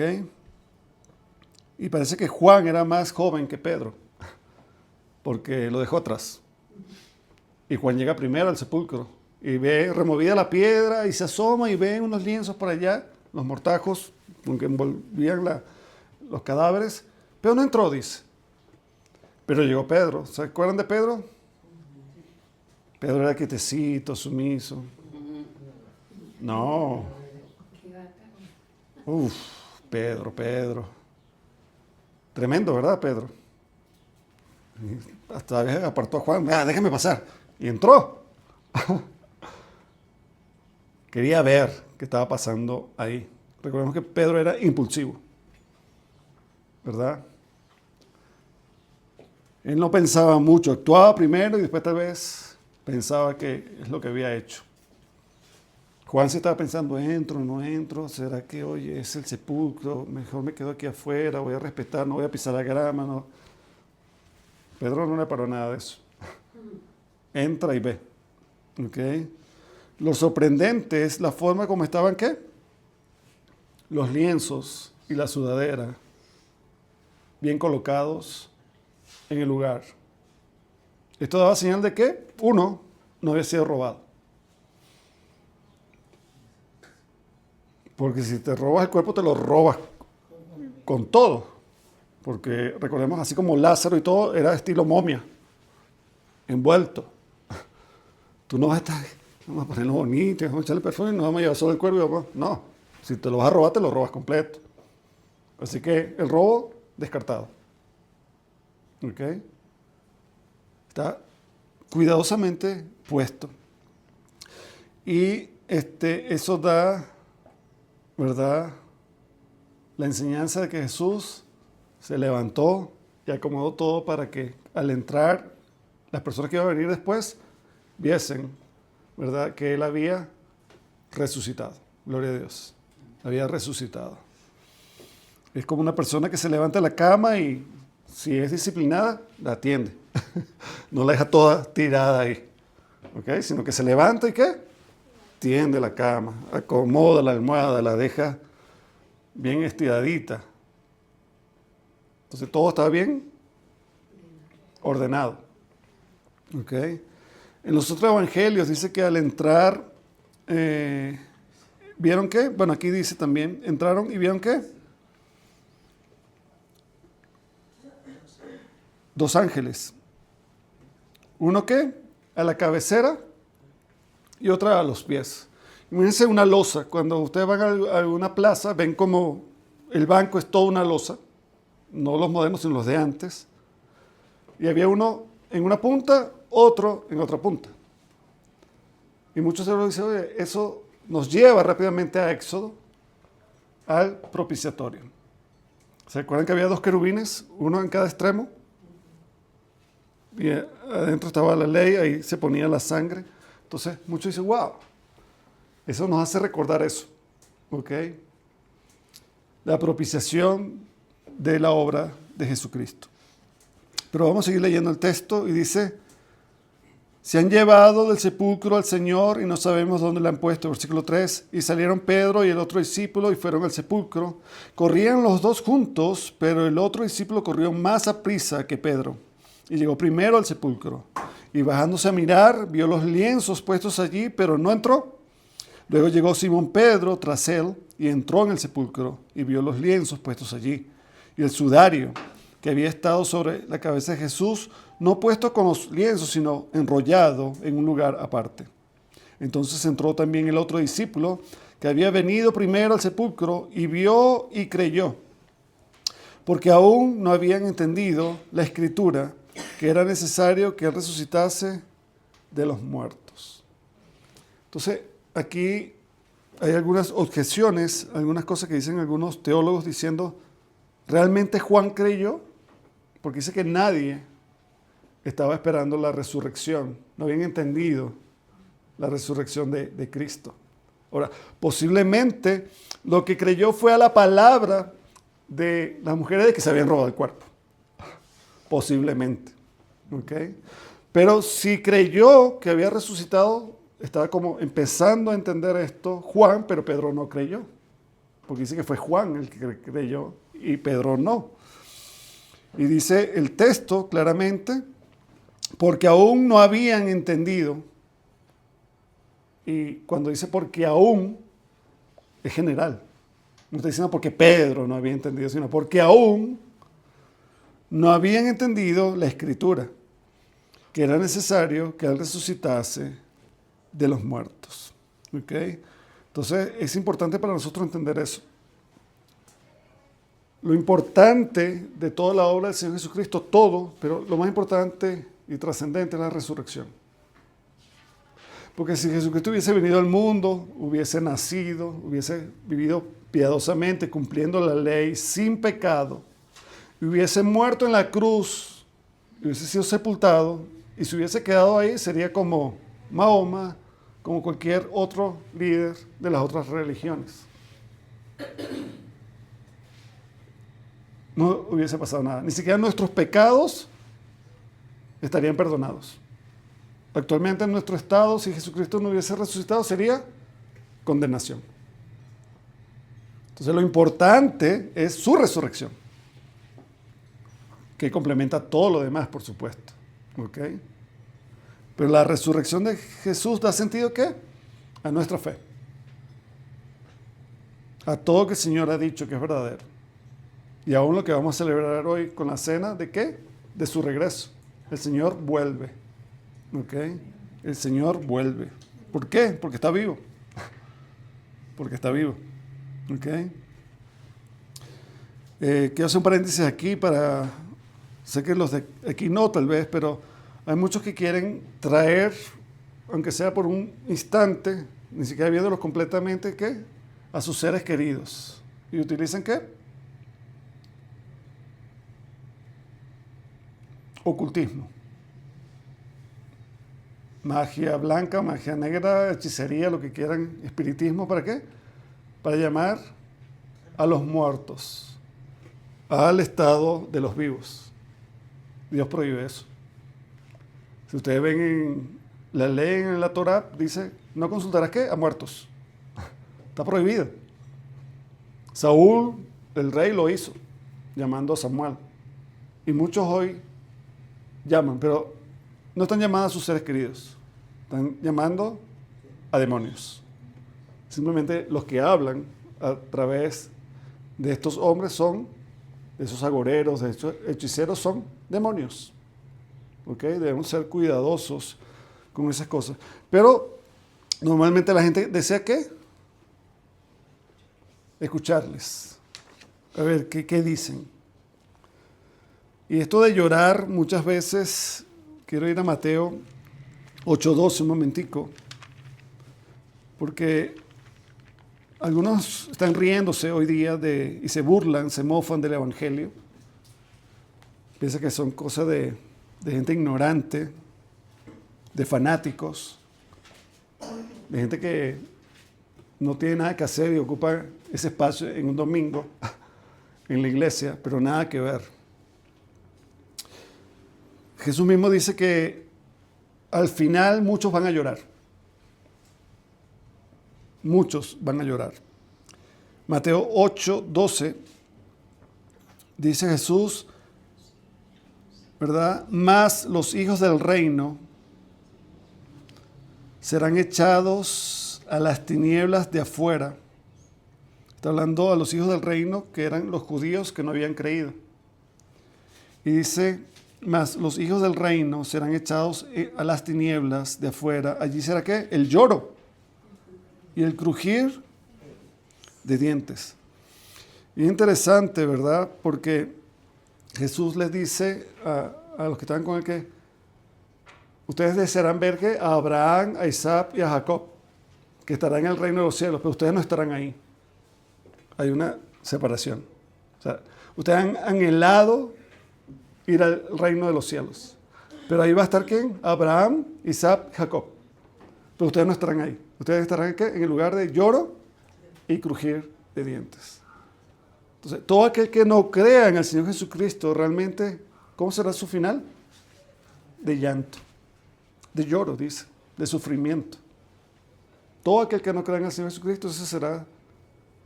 A: Y parece que Juan era más joven que Pedro, porque lo dejó atrás. Y Juan llega primero al sepulcro y ve removida la piedra y se asoma y ve unos lienzos por allá, los mortajos con que envolvían los cadáveres, pero no entró, dice. Pero llegó Pedro. ¿Se acuerdan de Pedro? Pedro era quietecito, sumiso. No. Uf, Pedro. Tremendo, ¿verdad, Pedro? Y hasta a veces apartó a Juan. Déjame pasar. Y entró. Quería ver qué estaba pasando ahí. Recordemos que Pedro era impulsivo, ¿verdad? Él no pensaba mucho, actuaba primero y después tal vez pensaba que es lo que había hecho. Juan se estaba pensando, ¿entro o no entro? ¿Será que, oye, es el sepulcro? Mejor me quedo aquí afuera, voy a respetar, no voy a pisar la grama. No. Pedro no le paró nada de eso. Entra y ve. ¿Okay? Lo sorprendente es la forma como estaban, ¿qué? Los lienzos y la sudadera bien colocados en el lugar. Esto daba señal de que, uno, no había sido robado. Porque si te robas el cuerpo, te lo robas con todo. Porque recordemos, así como Lázaro y todo, era estilo momia, envuelto. Tú no vas a estar, vamos a ponerlo bonito, vamos a echarle perfume, no vamos a llevar solo el cuerpo y vamos. No, si te lo vas a robar, te lo robas completo. Así que el robo, descartado. ¿Ok? Está cuidadosamente puesto. Y eso da, ¿verdad?, la enseñanza de que Jesús se levantó y acomodó todo para que al entrar las personas que iban a venir después viesen, ¿verdad?, que Él había resucitado. Gloria a Dios. Había resucitado. Es como una persona que se levanta de la cama y si es disciplinada, la atiende. No la deja toda tirada ahí. ¿Ok? Sino que se levanta y ¿qué? Tiende la cama, acomoda la almohada, la deja bien estiradita. Entonces todo está bien ordenado. ¿Ok? En los otros evangelios dice que al entrar, ¿vieron qué? Bueno, aquí dice también, entraron y ¿vieron qué? Dos ángeles. Uno ¿qué? A la cabecera y otra a los pies. Imagínense una losa. Cuando ustedes van a alguna plaza, ven como el banco es toda una losa. no los modernos, sino los de antes. Y había uno en una punta, otro en otra punta. Y muchos se lo dicen, oye, eso nos lleva rápidamente a Éxodo, al propiciatorio. ¿Se acuerdan que había 2 querubines, uno en cada extremo? Y adentro estaba la ley, ahí se ponía la sangre. Entonces, muchos dicen, wow, eso nos hace recordar eso, ¿ok? La propiciación de la obra de Jesucristo. Pero vamos a seguir leyendo el texto y dice, se han llevado del sepulcro al Señor y no sabemos dónde le han puesto. Versículo 3, y salieron Pedro y el otro discípulo y fueron al sepulcro. Corrían los 2 juntos, pero el otro discípulo corrió más aprisa que Pedro y llegó primero al sepulcro. Y bajándose a mirar, vio los lienzos puestos allí, pero no entró. Luego llegó Simón Pedro tras él y entró en el sepulcro y vio los lienzos puestos allí. Y el sudario que había estado sobre la cabeza de Jesús, no puesto con los lienzos, sino enrollado en un lugar aparte. Entonces entró también el otro discípulo, que había venido primero al sepulcro, y vio y creyó, porque aún no habían entendido la Escritura, que era necesario que él resucitase de los muertos. Entonces, aquí hay algunas objeciones, algunas cosas que dicen algunos teólogos diciendo, ¿realmente Juan creyó? Porque dice que nadie estaba esperando la resurrección, no habían entendido la resurrección de Cristo. Ahora, posiblemente lo que creyó fue a la palabra de las mujeres de que se habían robado el cuerpo. Posiblemente. ¿Ok? Pero si creyó que había resucitado, estaba como empezando a entender esto Juan, pero Pedro no creyó. Porque dice que fue Juan el que creyó y Pedro no. Y dice el texto claramente, porque aún no habían entendido. Y cuando dice porque aún, es general. No está diciendo porque Pedro no había entendido, sino porque aún no habían entendido la Escritura, que era necesario que él resucitase de los muertos. ¿Ok? Entonces es importante para nosotros entender eso. Lo importante de toda la obra del Señor Jesucristo, todo, pero lo más importante y trascendente es la resurrección. Porque si Jesucristo hubiese venido al mundo, hubiese nacido, hubiese vivido piadosamente, cumpliendo la ley, sin pecado, y hubiese muerto en la cruz, y hubiese sido sepultado, y si hubiese quedado ahí, sería como Mahoma, como cualquier otro líder de las otras religiones. No hubiese pasado nada. Ni siquiera nuestros pecados estarían perdonados. Actualmente en nuestro estado, si Jesucristo no hubiese resucitado, sería condenación. Entonces lo importante es su resurrección, que complementa todo lo demás, por supuesto. ¿Ok? Pero la resurrección de Jesús da sentido, ¿qué? A nuestra fe. A todo que el Señor ha dicho que es verdadero. Y aún lo que vamos a celebrar hoy con la cena, ¿de qué? De su regreso. El Señor vuelve. ¿Ok? El Señor vuelve. ¿Por qué? Porque está vivo. Porque está vivo. ¿Ok? Quiero hacer un paréntesis aquí para... Sé que los de aquí no, tal vez, pero hay muchos que quieren traer, aunque sea por un instante, ni siquiera viéndolos completamente, ¿qué? A sus seres queridos. ¿Y utilizan qué? Ocultismo. Magia blanca, magia negra, hechicería, lo que quieran, espiritismo, ¿para qué? Para llamar a los muertos al estado de los vivos. Dios prohíbe eso. Si ustedes ven en la ley, en la Torá, dice, no consultarás ¿qué? A muertos. Está prohibido. Saúl, el rey, lo hizo, llamando a Samuel. Y muchos hoy llaman, pero no están llamando a sus seres queridos. Están llamando a demonios. Simplemente los que hablan a través de estos hombres son, de esos agoreros, de esos hechiceros, son demonios. ¿Ok? Debemos ser cuidadosos con esas cosas. Pero normalmente la gente desea ¿qué? Escucharles. A ver, ¿qué dicen? Y esto de llorar, muchas veces, quiero ir a Mateo 8:12 un momentico, porque algunos están riéndose hoy día y se burlan, se mofan del Evangelio. Piensan que son cosas de gente ignorante, de fanáticos, de gente que no tiene nada que hacer y ocupa ese espacio en un domingo en la iglesia, pero nada que ver. Jesús mismo dice que al final muchos van a llorar. Muchos van a llorar. Mateo 8:12 dice Jesús, ¿verdad? Mas los hijos del reino serán echados a las tinieblas de afuera. Está hablando a los hijos del reino, que eran los judíos que no habían creído. Y dice, mas los hijos del reino serán echados a las tinieblas de afuera. Allí será ¿qué? El lloro y el crujir de dientes. Y es interesante, ¿verdad? Porque Jesús les dice a los que están con él que ustedes desearán ver que a Abraham, a Isaac y a Jacob, que estarán en el reino de los cielos, pero ustedes no estarán ahí. Hay una separación. O sea, ustedes han anhelado ir al reino de los cielos. Pero ahí va a estar ¿quién? Abraham, Isaac, Jacob. Pero ustedes no estarán ahí. Ustedes estarán ¿qué? En el lugar de lloro y crujir de dientes. Entonces, todo aquel que no crea en el Señor Jesucristo, realmente, ¿cómo será su final? De llanto, de lloro, dice, de sufrimiento. Todo aquel que no crea en el Señor Jesucristo, ese será,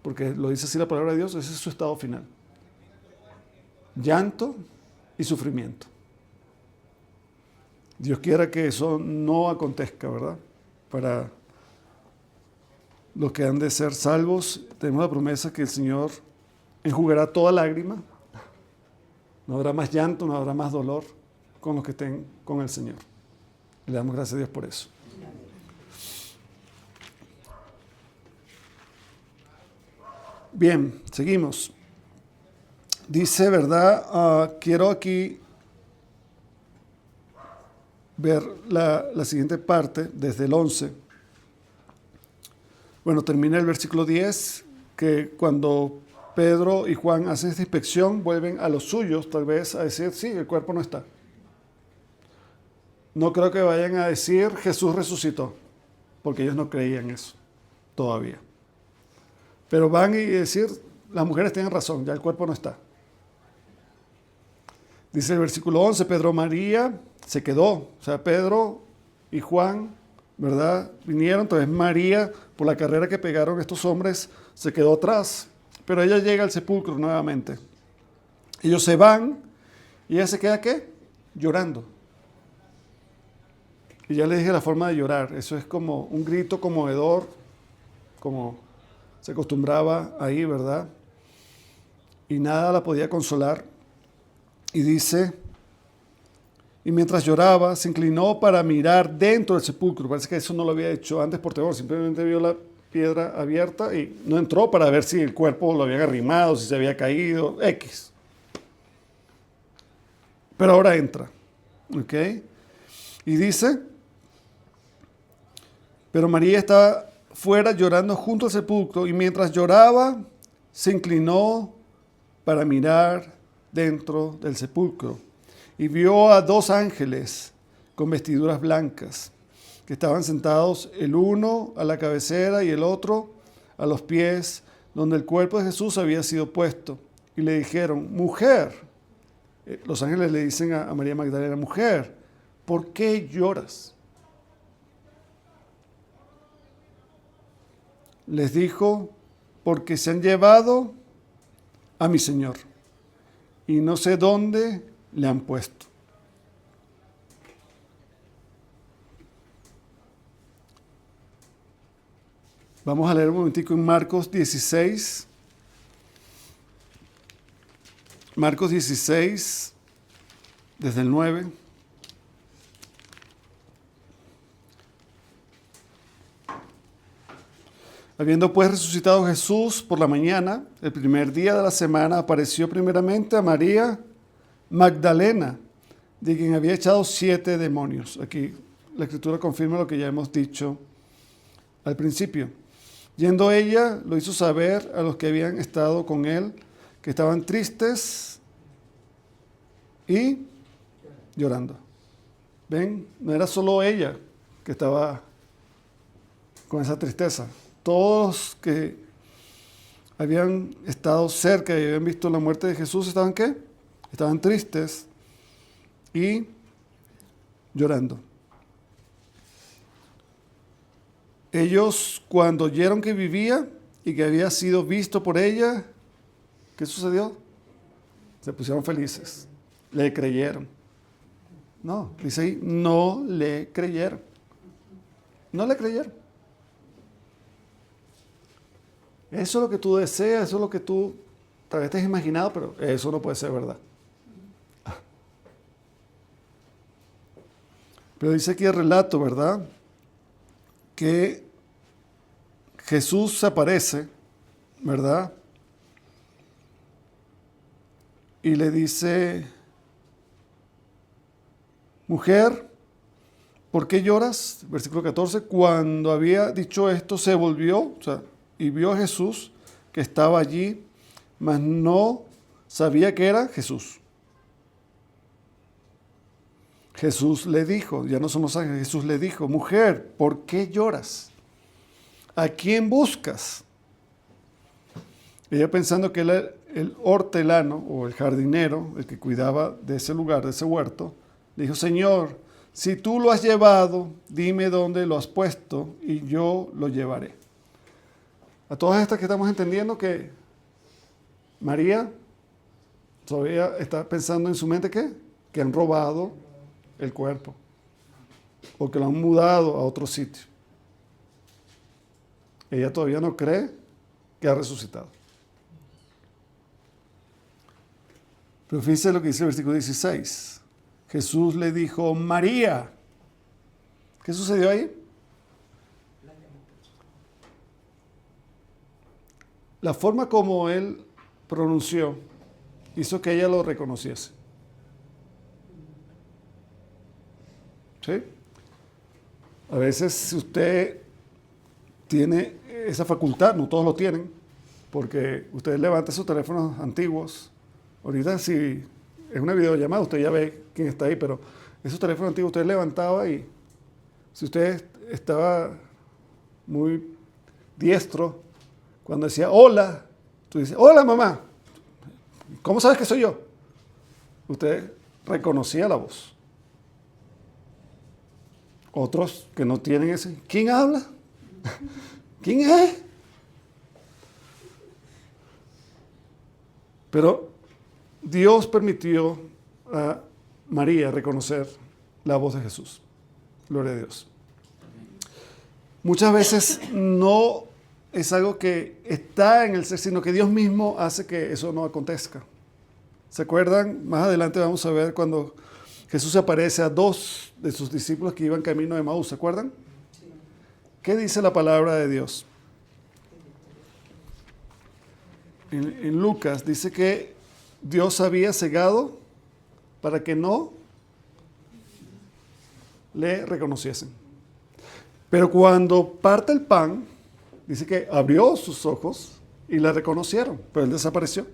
A: porque lo dice así la palabra de Dios, ese es su estado final. Llanto y sufrimiento. Dios quiera que eso no acontezca, ¿verdad? Para los que han de ser salvos, tenemos la promesa que el Señor enjugará toda lágrima. No habrá más llanto, no habrá más dolor con los que estén con el Señor. Le damos gracias a Dios por eso. Bien, seguimos. Dice, ¿verdad? Quiero aquí ver la siguiente parte, desde el 11. Bueno, termina el versículo 10, que cuando Pedro y Juan hacen esta inspección, vuelven a los suyos, tal vez, a decir, sí, el cuerpo no está. No creo que vayan a decir, Jesús resucitó, porque ellos no creían eso todavía. Pero van y decir, las mujeres tienen razón, ya el cuerpo no está. Dice el versículo 11, Pedro María se quedó, o sea, Pedro y Juan, ¿verdad? Vinieron, entonces María, por la carrera que pegaron estos hombres, se quedó atrás, pero ella llega al sepulcro nuevamente. Ellos se van y ella se queda, ¿qué? Llorando. Y ya les dije la forma de llorar, eso es como un grito conmovedor, como se acostumbraba ahí, ¿verdad? Y nada la podía consolar. Y dice, y mientras lloraba, se inclinó para mirar dentro del sepulcro. Parece que eso no lo había hecho antes por temor, simplemente vio la piedra abierta y no entró para ver si el cuerpo lo habían arrimado, si se había caído, X. Pero ahora entra, ¿ok? Y dice, pero María estaba fuera llorando junto al sepulcro y mientras lloraba, se inclinó para mirar dentro del sepulcro y vio a dos ángeles con vestiduras blancas que estaban sentados, el uno a la cabecera y el otro a los pies donde el cuerpo de Jesús había sido puesto, y le dijeron, mujer, los ángeles le dicen a María Magdalena, mujer, ¿por qué lloras? Les dijo, porque se han llevado a mi Señor y no sé dónde le han puesto. Vamos a leer un momentico en Marcos 16. Marcos 16, desde el 9. Habiendo pues resucitado Jesús por la mañana, el primer día de la semana, apareció primeramente a María Magdalena, de quien había echado 7 demonios. Aquí la Escritura confirma lo que ya hemos dicho al principio. Yendo ella, lo hizo saber a los que habían estado con él, que estaban tristes y llorando. ¿Ven? No era solo ella que estaba con esa tristeza. Todos que habían estado cerca y habían visto la muerte de Jesús, ¿estaban qué? Estaban tristes y llorando. Ellos, cuando oyeron que vivía y que había sido visto por ella, ¿qué sucedió? Se pusieron felices. Le creyeron. No, dice ahí, no le creyeron. No le creyeron. Eso es lo que tú deseas, eso es lo que tú tal vez te has imaginado, pero eso no puede ser verdad. Pero dice aquí el relato, ¿verdad? Que Jesús se aparece, ¿verdad? Y le dice, mujer, ¿por qué lloras? Versículo 14, cuando había dicho esto, se volvió, y vio a Jesús que estaba allí, mas no sabía que era Jesús. Jesús le dijo, ya no son los ángeles, Jesús le dijo, mujer, ¿por qué lloras? ¿A quién buscas? Ella pensando que el hortelano o el jardinero, el que cuidaba de ese lugar, de ese huerto, le dijo, Señor, si tú lo has llevado, dime dónde lo has puesto y yo lo llevaré. A todas estas que estamos entendiendo que María todavía está pensando en su mente que han robado el cuerpo o que lo han mudado a otro sitio. Ella todavía no cree que ha resucitado. Pero fíjense lo que dice el versículo 16. Jesús le dijo, María. ¿Qué sucedió ahí? La forma como él pronunció hizo que ella lo reconociese. ¿Sí? A veces si usted tiene esa facultad, no todos lo tienen, porque usted levanta sus teléfonos antiguos. Ahorita si es una videollamada, usted ya ve quién está ahí, pero esos teléfonos antiguos usted levantaba y si usted estaba muy diestro, cuando decía hola, tú dices, hola mamá, ¿cómo sabes que soy yo? Usted reconocía la voz. Otros que no tienen ese, ¿quién habla? ¿Quién es? Pero Dios permitió a María reconocer la voz de Jesús. Gloria a Dios. Muchas veces no es algo que está en el ser, sino que Dios mismo hace que eso no acontezca. ¿Se acuerdan? Más adelante vamos a ver cuando Jesús se aparece a 2 de sus discípulos que iban camino de Emaús. ¿Se acuerdan? ¿Qué dice la palabra de Dios? En Lucas dice que Dios había cegado para que no le reconociesen. Pero cuando parte el pan, dice que abrió sus ojos y le reconocieron, pero él desapareció.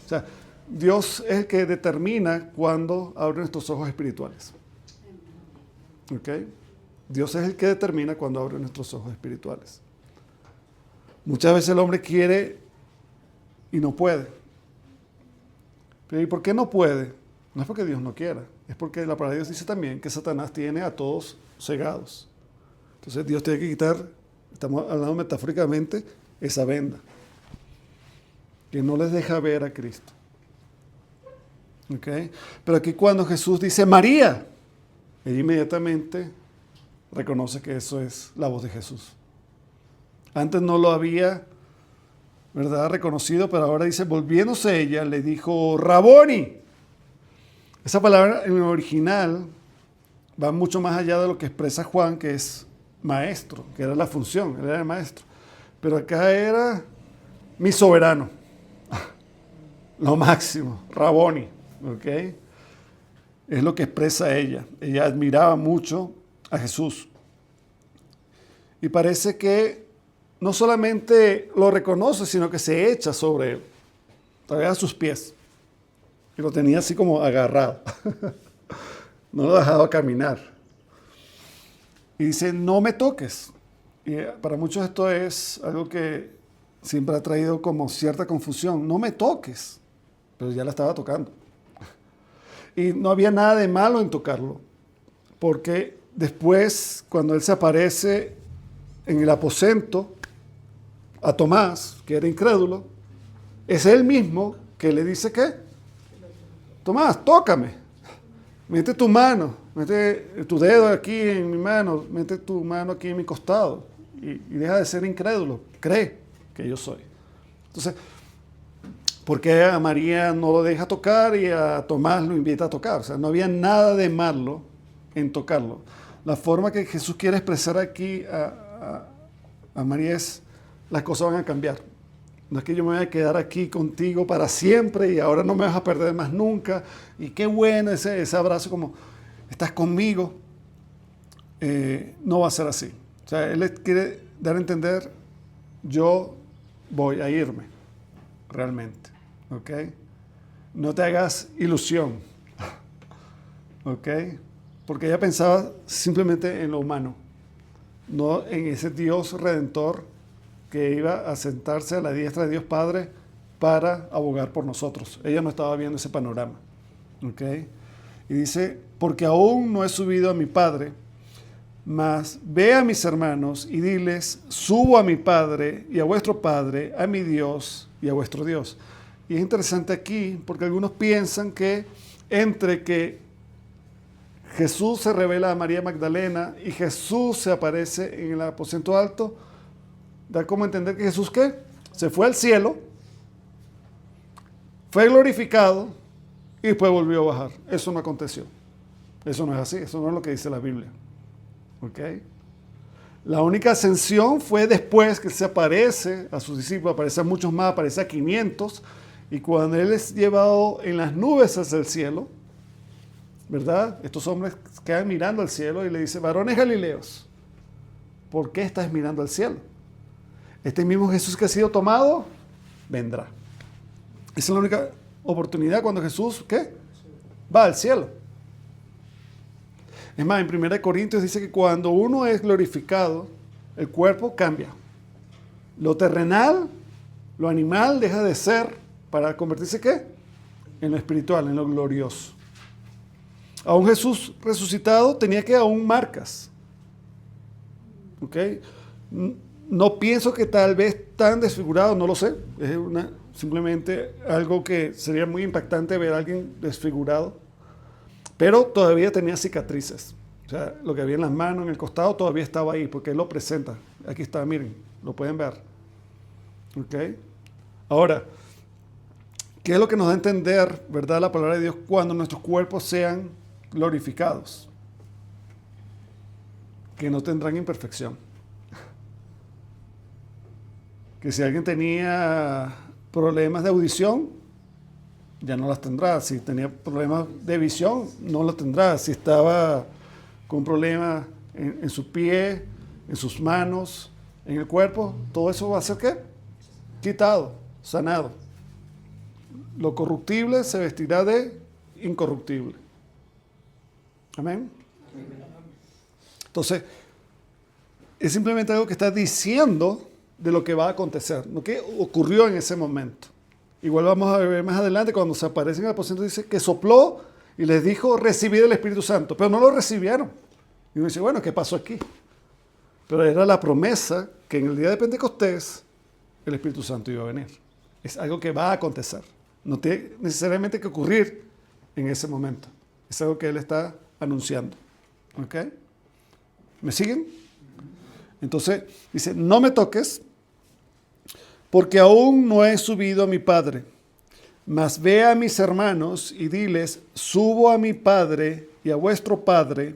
A: O sea, Dios es el que determina cuándo abre nuestros ojos espirituales. ¿Ok? Dios es el que determina cuándo abre nuestros ojos espirituales. Muchas veces el hombre quiere y no puede. Pero ¿y por qué no puede? No es porque Dios no quiera, es porque la palabra de Dios dice también que Satanás tiene a todos cegados. Entonces Dios tiene que quitar, estamos hablando metafóricamente, esa venda que no les deja ver a Cristo. ¿Okay? Pero aquí cuando Jesús dice María, ella inmediatamente reconoce que eso es la voz de Jesús. Antes no lo había, ¿verdad?, reconocido, pero ahora dice, volviéndose ella, le dijo, Raboni. Esa palabra en el original va mucho más allá de lo que expresa Juan, que es maestro, que era la función, él era el maestro. Pero acá era mi soberano, lo máximo, Raboni, ¿ok? Es lo que expresa ella. Ella admiraba mucho a Jesús. Y parece que no solamente lo reconoce, sino que se echa sobre él, a sus pies. Y lo tenía así como agarrado. No lo dejaba caminar. Y dice, no me toques. Y para muchos esto es algo que siempre ha traído como cierta confusión. No me toques. Pero ya la estaba tocando. Y no había nada de malo en tocarlo. Porque después, cuando él se aparece en el aposento a Tomás, que era incrédulo, es él mismo que le dice ¿qué? Tomás, tócame. Mete tu mano, mete tu dedo aquí en mi mano, mete tu mano aquí en mi costado y deja de ser incrédulo. Cree que yo soy. Entonces, ¿por qué a María no lo deja tocar y a Tomás lo invita a tocar? O sea, no había nada de malo en tocarlo. La forma que Jesús quiere expresar aquí a María es, las cosas van a cambiar. No es que yo me voy a quedar aquí contigo para siempre y ahora no me vas a perder más nunca. Y qué bueno ese abrazo como, estás conmigo. No va a ser así. O sea, Él le quiere dar a entender, yo voy a irme, realmente. ¿Ok? No te hagas ilusión. ¿Ok? Porque ella pensaba simplemente en lo humano, no en ese Dios redentor que iba a sentarse a la diestra de Dios Padre para abogar por nosotros. Ella no estaba viendo ese panorama. ¿Okay? Y dice, porque aún no he subido a mi Padre, mas ve a mis hermanos y diles, subo a mi Padre y a vuestro Padre, a mi Dios y a vuestro Dios. Y es interesante aquí porque algunos piensan que entre que Jesús se revela a María Magdalena y Jesús se aparece en el aposento alto, da como entender que Jesús, ¿qué? Se fue al cielo, fue glorificado y después volvió a bajar. Eso no aconteció. Eso no es así, eso no es lo que dice la Biblia. ¿Ok? La única ascensión fue después que se aparece a sus discípulos, aparece a muchos más, aparece a 500, y cuando Él es llevado en las nubes hacia el cielo, ¿verdad? Estos hombres quedan mirando al cielo y le dicen, varones galileos, ¿por qué estás mirando al cielo? Este mismo Jesús que ha sido tomado, vendrá. Esa es la única oportunidad cuando Jesús, ¿qué? Va al cielo. Es más, en 1 Corintios dice que cuando uno es glorificado, el cuerpo cambia. Lo terrenal, lo animal deja de ser para convertirse, ¿qué? En lo espiritual, en lo glorioso. Aún Jesús resucitado tenía que aún marcas. ¿Ok? No pienso que tal vez tan desfigurado, no lo sé. Es simplemente algo que sería muy impactante ver a alguien desfigurado. Pero todavía tenía cicatrices. O sea, lo que había en las manos, en el costado, todavía estaba ahí, porque Él lo presenta. Aquí está, miren, lo pueden ver. ¿Ok? Ahora, ¿qué es lo que nos da a entender, verdad, la palabra de Dios cuando nuestros cuerpos sean glorificados? Que no tendrán imperfección. Que si alguien tenía problemas de audición, ya no las tendrá. Si tenía problemas de visión, no las tendrá. Si estaba con problemas en su pie, en sus manos, en el cuerpo, todo eso va a ser ¿qué? Quitado, sanado. Lo corruptible se vestirá de incorruptible. Amén. Entonces, es simplemente algo que está diciendo de lo que va a acontecer, lo que ocurrió en ese momento. Igual vamos a ver más adelante cuando se aparece en el aposento, dice que sopló y les dijo, recibid el Espíritu Santo, pero no lo recibieron. Y uno dice, bueno, ¿qué pasó aquí? Pero era la promesa que en el día de Pentecostés el Espíritu Santo iba a venir. Es algo que va a acontecer. No tiene necesariamente que ocurrir en ese momento. Es algo que Él está anunciando. ¿Ok? ¿Me siguen? Entonces dice, no me toques, porque aún no he subido a mi Padre, mas ve a mis hermanos y diles, subo a mi Padre y a vuestro Padre,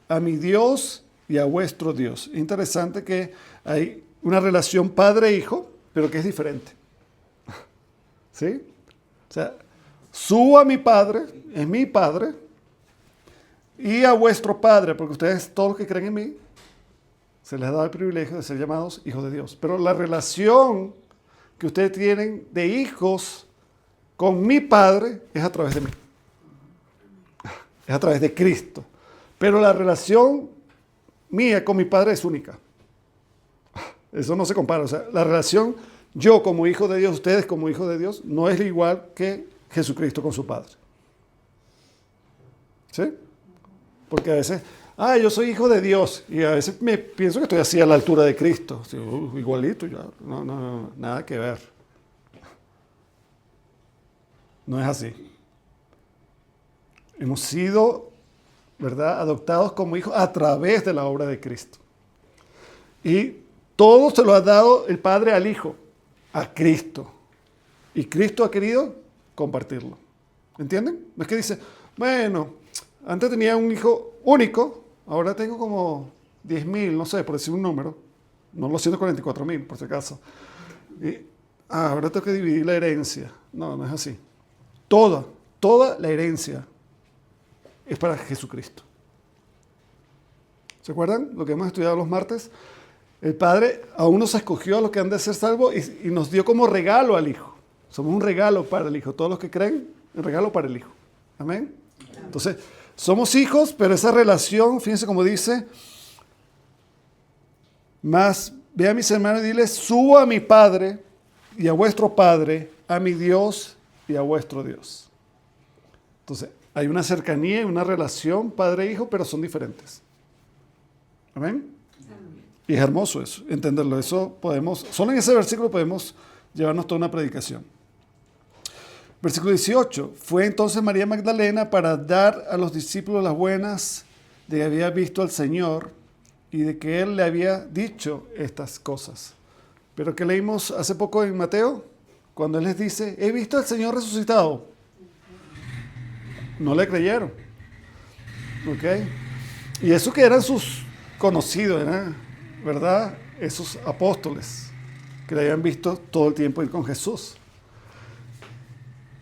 A: a mi Dios y a vuestro Dios. Es interesante que hay una relación padre-hijo, pero que es diferente. ¿Sí? O sea, subo a mi Padre, es mi Padre, y a vuestro Padre, porque ustedes, todos los que creen en mí, se les da el privilegio de ser llamados hijos de Dios. Pero la relación que ustedes tienen de hijos con mi Padre es a través de mí. Es a través de Cristo. Pero la relación mía con mi Padre es única. Eso no se compara. O sea, la relación yo como hijo de Dios, ustedes como hijos de Dios, no es igual que Jesucristo con su Padre. ¿Sí? Porque a veces, yo soy hijo de Dios. Y a veces me pienso que estoy así a la altura de Cristo. Así, igualito, ya. No, nada que ver. No es así. Hemos sido, ¿verdad?, adoptados como hijos a través de la obra de Cristo. Y todo se lo ha dado el Padre al Hijo, a Cristo. Y Cristo ha querido compartirlo. ¿Entienden? No es que dice, bueno, antes tenía un hijo único, ahora tengo como 10,000, no sé, por decir un número. No los 144,000, por si acaso. Y, ahora tengo que dividir la herencia. No es así. Toda la herencia es para Jesucristo. ¿Se acuerdan lo que hemos estudiado los martes? El Padre aún nos escogió a los que han de ser salvos y nos dio como regalo al Hijo. Somos un regalo para el Hijo. Todos los que creen, un regalo para el Hijo. Amén. Entonces, somos hijos, pero esa relación, fíjense como dice, más, ve a mis hermanos y diles, subo a mi Padre y a vuestro Padre, a mi Dios y a vuestro Dios. Entonces, hay una cercanía y una relación Padre e Hijo, pero son diferentes. ¿Amén? Y es hermoso eso, entenderlo. Eso podemos, solo en ese versículo podemos llevarnos toda una predicación. Versículo 18. Fue entonces María Magdalena para dar a los discípulos las buenas de que había visto al Señor y de que Él le había dicho estas cosas. Pero que leímos hace poco en Mateo, cuando Él les dice, he visto al Señor resucitado. No le creyeron. ¿Ok? Y eso que eran sus conocidos, eran, ¿verdad?, esos apóstoles que le habían visto todo el tiempo ir con Jesús.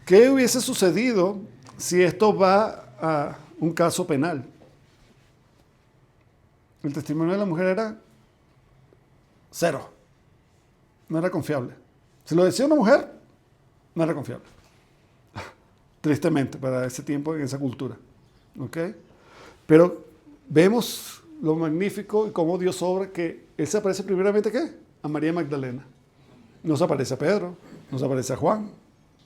A: ¿Qué hubiese sucedido si esto va a un caso penal? El testimonio de la mujer era 0. No era confiable. Si lo decía una mujer, no era confiable. Tristemente, para ese tiempo, en esa cultura. ¿Ok? Pero vemos lo magnífico y cómo Dios obra, que Él se aparece primeramente, ¿qué? A María Magdalena. No se aparece a Pedro, no se aparece a Juan,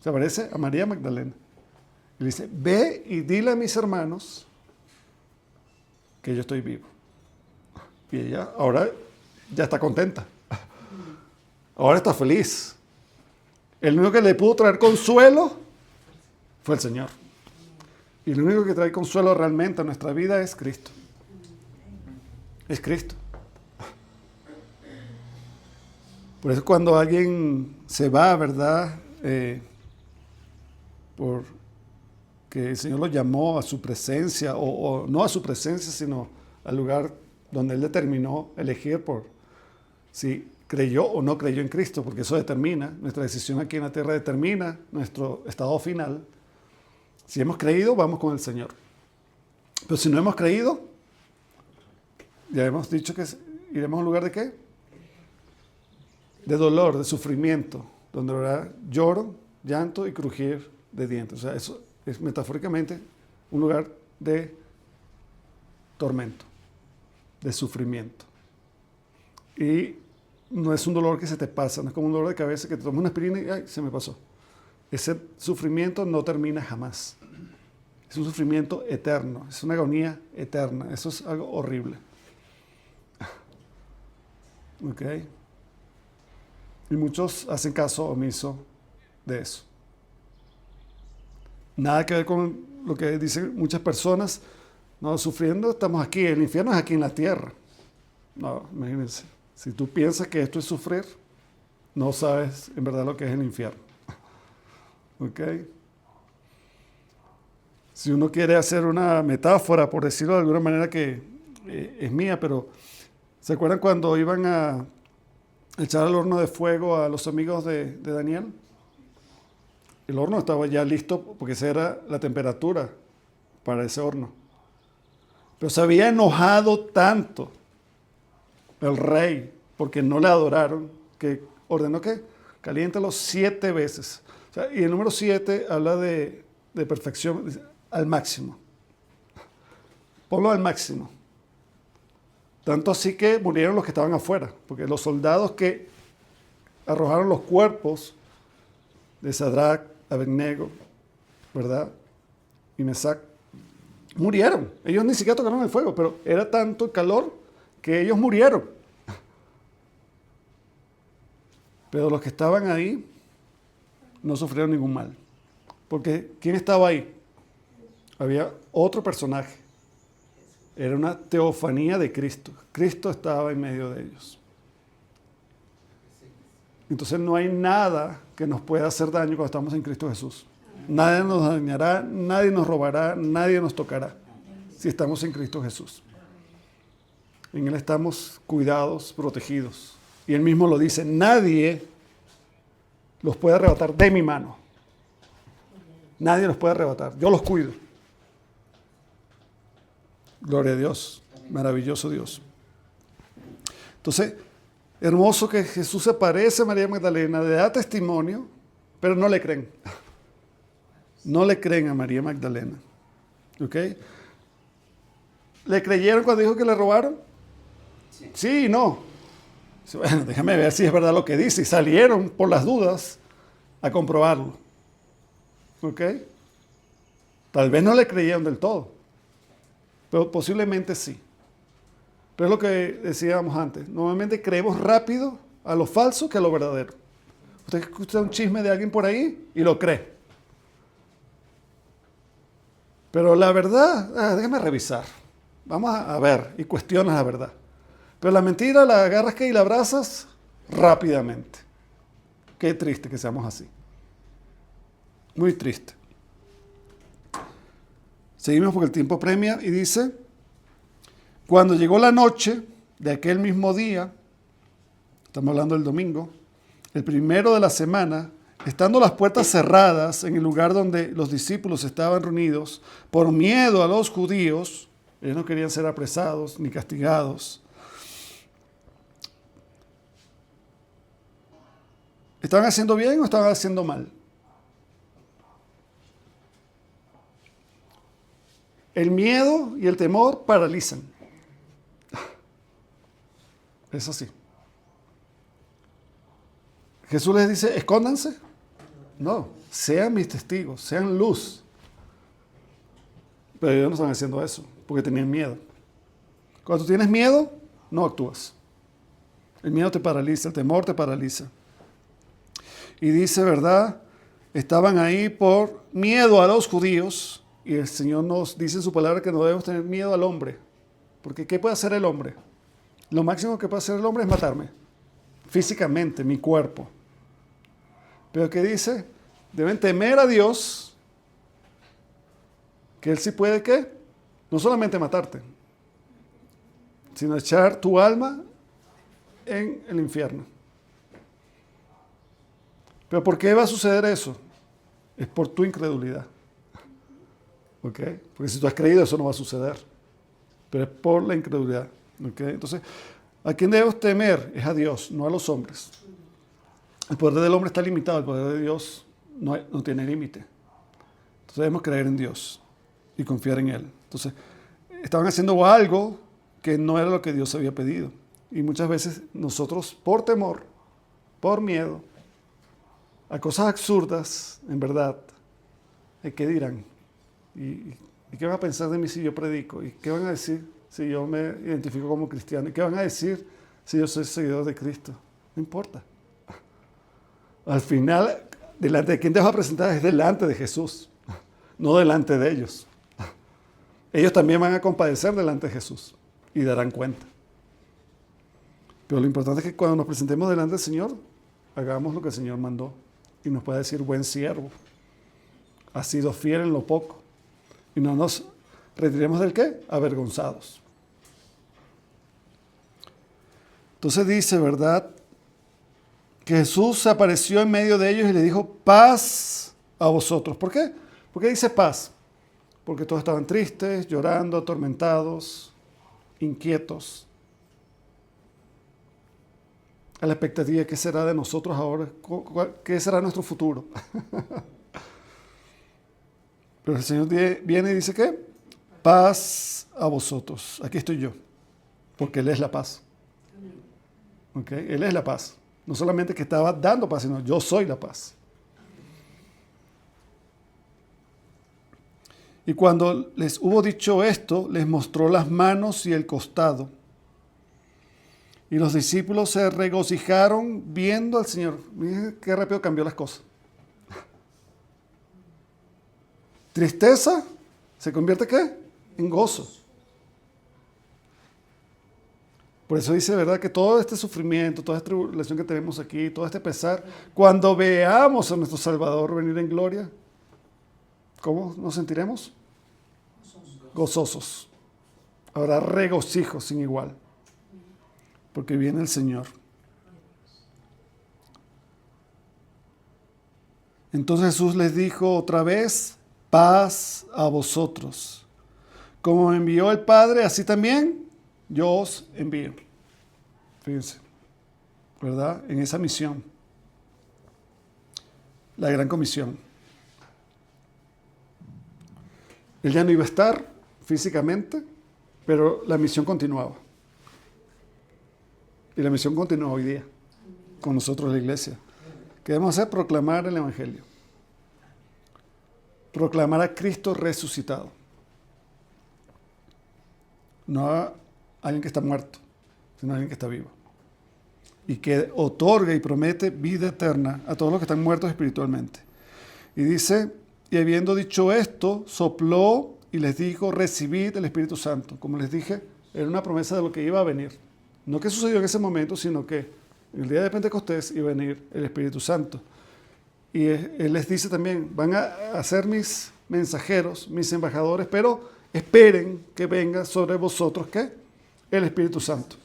A: se aparece a María Magdalena. Y le dice, ve y dile a mis hermanos que yo estoy vivo. Y ella ahora ya está contenta. Ahora está feliz. El único que le pudo traer consuelo fue el Señor. Y el único que trae consuelo realmente a nuestra vida es Cristo. Es Cristo. Por eso cuando alguien se va, ¿verdad? Porque el Señor lo llamó a su presencia, o no a su presencia, sino al lugar donde Él determinó elegir por si creyó o no creyó en Cristo, porque eso determina, nuestra decisión aquí en la tierra determina nuestro estado final. Si hemos creído, vamos con el Señor. Pero si no hemos creído, ya hemos dicho que iremos a un lugar de ¿qué? De dolor, de sufrimiento, donde habrá lloro, llanto y crujir de dientes. O sea, eso es metafóricamente un lugar de tormento, de sufrimiento. Y no es un dolor que se te pasa, no es como un dolor de cabeza que te tomas una aspirina y ¡ay, se me pasó! Ese sufrimiento no termina jamás. Es un sufrimiento eterno, es una agonía eterna. Eso es algo horrible. ¿Ok? Y muchos hacen caso omiso de eso. Nada que ver con lo que dicen muchas personas. No, sufriendo estamos aquí, el infierno es aquí en la tierra. No, imagínense. Si tú piensas que esto es sufrir, no sabes en verdad lo que es el infierno. ¿Ok? Si uno quiere hacer una metáfora, por decirlo de alguna manera que es mía, pero ¿se acuerdan cuando iban a echar al horno de fuego a los amigos de Daniel? El horno estaba ya listo porque esa era la temperatura para ese horno. Pero se había enojado tanto el rey porque no le adoraron que ordenó que caliéntalos 7 veces. O sea, y el número 7 habla de perfección, dice, al máximo. Ponlo al máximo. Tanto así que murieron los que estaban afuera, porque los soldados que arrojaron los cuerpos de Sadrach, Abednego, ¿verdad? Y Mesac, murieron. Ellos ni siquiera tocaron el fuego, pero era tanto el calor que ellos murieron. Pero los que estaban ahí no sufrieron ningún mal. Porque ¿quién estaba ahí? Había otro personaje. Era una teofanía de Cristo. Cristo estaba en medio de ellos. Entonces no hay nada que nos pueda hacer daño cuando estamos en Cristo Jesús. Nadie nos dañará, nadie nos robará, nadie nos tocará si estamos en Cristo Jesús. En Él estamos cuidados, protegidos. Y Él mismo lo dice, nadie los puede arrebatar de mi mano. Nadie los puede arrebatar, yo los cuido. Gloria a Dios, maravilloso Dios. Entonces, hermoso que Jesús se parece a María Magdalena, le da testimonio, pero no le creen. No le creen a María Magdalena. ¿Ok? ¿Le creyeron cuando dijo que le robaron? Sí y no. Bueno, déjame ver si es verdad lo que dice. Y salieron por las dudas a comprobarlo. ¿Ok? Tal vez no le creyeron del todo, pero posiblemente sí. Pero es lo que decíamos antes. Normalmente creemos rápido a lo falso que a lo verdadero. Usted escucha un chisme de alguien por ahí y lo cree. Pero la verdad, déjame revisar. Vamos a ver y cuestionas la verdad. Pero la mentira la agarras y la abrazas rápidamente. Qué triste que seamos así. Muy triste. Seguimos porque el tiempo premia y dice, cuando llegó la noche de aquel mismo día, estamos hablando del domingo, el primero de la semana, estando las puertas cerradas en el lugar donde los discípulos estaban reunidos, por miedo a los judíos, ellos no querían ser apresados ni castigados, ¿estaban haciendo bien o estaban haciendo mal? El miedo y el temor paralizan. Es así. Jesús les dice, escóndanse. No, sean mis testigos, sean luz. Pero ellos no están haciendo eso, porque tenían miedo. Cuando tú tienes miedo, no actúas. El miedo te paraliza, el temor te paraliza. Y dice, ¿verdad? Estaban ahí por miedo a los judíos. Y el Señor nos dice en su palabra que no debemos tener miedo al hombre. Porque ¿qué puede hacer el hombre? Lo máximo que puede hacer el hombre es matarme. Físicamente, mi cuerpo. Pero ¿qué dice? Deben temer a Dios. Que Él sí puede, ¿qué? No solamente matarte, sino echar tu alma en el infierno. ¿Pero por qué va a suceder eso? Es por tu incredulidad. ¿Ok? Porque si tú has creído, eso no va a suceder. Pero es por la incredulidad. ¿Ok? Entonces, ¿a quién debemos temer? Es a Dios, no a los hombres. El poder del hombre está limitado, el poder de Dios no tiene límite. Entonces debemos creer en Dios y confiar en Él. Entonces, estaban haciendo algo que no era lo que Dios había pedido. Y muchas veces nosotros, por temor, por miedo, a cosas absurdas, en verdad, ¿qué dirán? ¿Y qué van a pensar de mí si yo predico? ¿Y qué van a decir si yo me identifico como cristiano? ¿Y qué van a decir si yo soy seguidor de Cristo? No importa. Al final, delante de quién te vas a presentar es delante de Jesús, no delante de ellos. Ellos también van a compadecer delante de Jesús y darán cuenta. Pero lo importante es que cuando nos presentemos delante del Señor, hagamos lo que el Señor mandó y nos pueda decir, buen siervo, has sido fiel en lo poco. Y no nos retiremos del ¿qué? Avergonzados. Entonces dice, ¿verdad? Que Jesús se apareció en medio de ellos y le dijo, paz a vosotros. ¿Por qué? ¿Por qué dice paz? porque todos estaban tristes, llorando, atormentados, inquietos, a la expectativa de qué será de nosotros ahora, qué será nuestro futuro. Pero el Señor viene y dice que paz a vosotros. Aquí estoy yo, porque Él es la paz. ¿Okay? Él es la paz. No solamente que estaba dando paz, sino yo soy la paz. Y cuando les hubo dicho esto, les mostró las manos y el costado. Y los discípulos se regocijaron viendo al Señor. Miren qué rápido cambió las cosas. Tristeza se convierte ¿qué? En gozo. Por eso dice, ¿verdad? Que todo este sufrimiento, toda esta tribulación que tenemos aquí, todo este pesar, cuando veamos a nuestro Salvador venir en gloria, ¿cómo nos sentiremos? Gozosos. Habrá regocijo sin igual. Porque viene el Señor. Entonces Jesús les dijo otra vez, paz a vosotros. Como me envió el Padre, así también yo os envío. Fíjense, ¿verdad? En esa misión. La gran comisión. Él ya no iba a estar físicamente, pero la misión continuaba. Y la misión continúa hoy día, con nosotros la iglesia. ¿Qué debemos hacer? Proclamar el Evangelio. Proclamar a Cristo resucitado. No a alguien que está muerto, sino a alguien que está vivo. Y que otorga y promete vida eterna a todos los que están muertos espiritualmente. Y dice, y habiendo dicho esto, sopló y les dijo, recibid el Espíritu Santo. Como les dije, era una promesa de lo que iba a venir. No que sucedió en ese momento, sino que en el día de Pentecostés iba a venir el Espíritu Santo. Y Él les dice también, van a ser mis mensajeros, mis embajadores, pero esperen que venga sobre vosotros, ¿qué? El Espíritu Santo.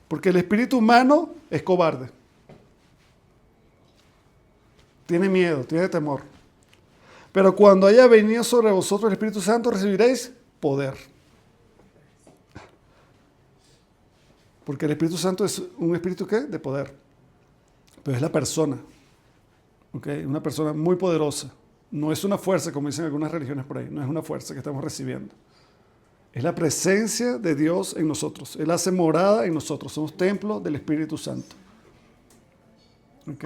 A: Porque el espíritu humano es cobarde. Tiene miedo, tiene temor. Pero cuando haya venido sobre vosotros el Espíritu Santo, recibiréis poder. Porque el Espíritu Santo es un espíritu ¿qué? De poder. Pero es la persona. ¿Okay? Una persona muy poderosa. No es una fuerza, como dicen algunas religiones por ahí. No es una fuerza que estamos recibiendo. Es la presencia de Dios en nosotros. Él hace morada en nosotros. Somos templo del Espíritu Santo. ¿Ok?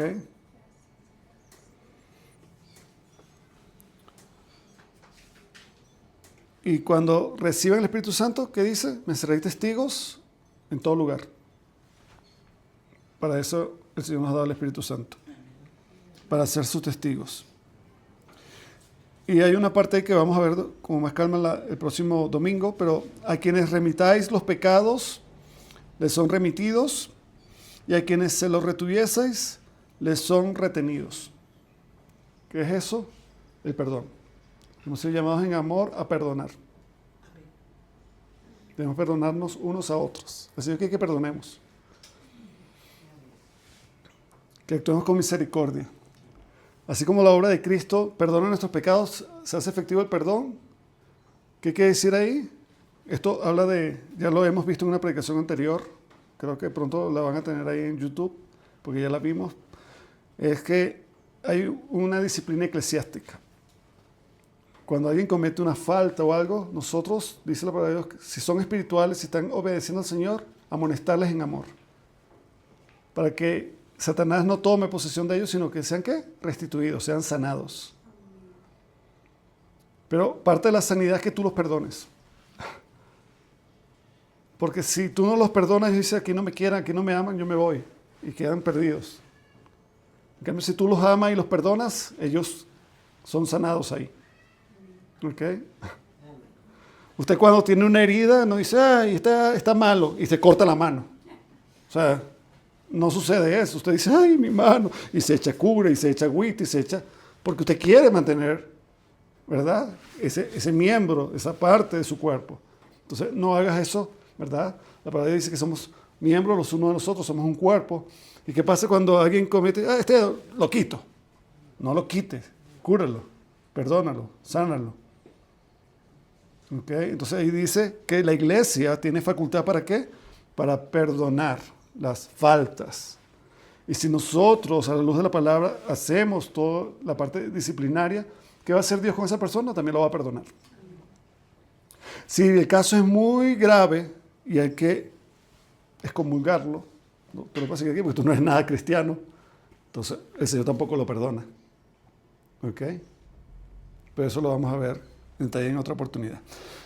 A: Y cuando reciban el Espíritu Santo, ¿qué dice? Me seréis testigos en todo lugar. Para eso el Señor nos ha dado el Espíritu Santo. Para ser sus testigos. Y hay una parte ahí que vamos a ver con más calma el próximo domingo, pero a quienes remitáis los pecados, les son remitidos, y a quienes se los retuvieseis, les son retenidos. ¿Qué es eso? El perdón. Hemos sido llamados en amor a perdonar. Debemos perdonarnos unos a otros. Así que perdonemos. Que actuemos con misericordia. Así como la obra de Cristo perdona nuestros pecados, se hace efectivo el perdón. ¿Qué quiere decir ahí? Esto habla de, ya lo hemos visto en una predicación anterior, creo que pronto la van a tener ahí en YouTube, porque ya la vimos. Es que hay una disciplina eclesiástica. Cuando alguien comete una falta o algo, nosotros, dice la palabra de Dios, si son espirituales, si están obedeciendo al Señor, amonestarles en amor. Para que Satanás no tome posesión de ellos, sino que sean ¿qué? Restituidos, sean sanados. Pero parte de la sanidad es que tú los perdones. Porque si tú no los perdonas y dices, aquí no me quieran, aquí no me aman, yo me voy. Y quedan perdidos. En cambio, si tú los amas y los perdonas, ellos son sanados ahí. ¿Ok? Usted cuando tiene una herida no dice, ay, está malo, y se corta la mano. O sea, no sucede eso. Usted dice, ay, mi mano, y se echa cura, y se echa agüita, y se echa, porque usted quiere mantener, ¿verdad? Ese miembro, esa parte de su cuerpo. Entonces, no hagas eso, ¿verdad? La palabra dice que somos miembros los unos de los otros, somos un cuerpo. ¿Y qué pasa cuando alguien comete, lo quito? No lo quites, cúralo, perdónalo, sánalo. ¿Ok? Entonces ahí dice que la iglesia tiene facultad ¿para qué? Para perdonar las faltas. Y si nosotros, a la luz de la palabra, hacemos toda la parte disciplinaria, ¿qué va a hacer Dios con esa persona? También lo va a perdonar. Si el caso es muy grave y hay que excomulgarlo, no te lo puedo decir aquí porque tú no eres nada cristiano, entonces el Señor tampoco lo perdona. ¿Ok? Pero eso lo vamos a ver en detalle en otra oportunidad.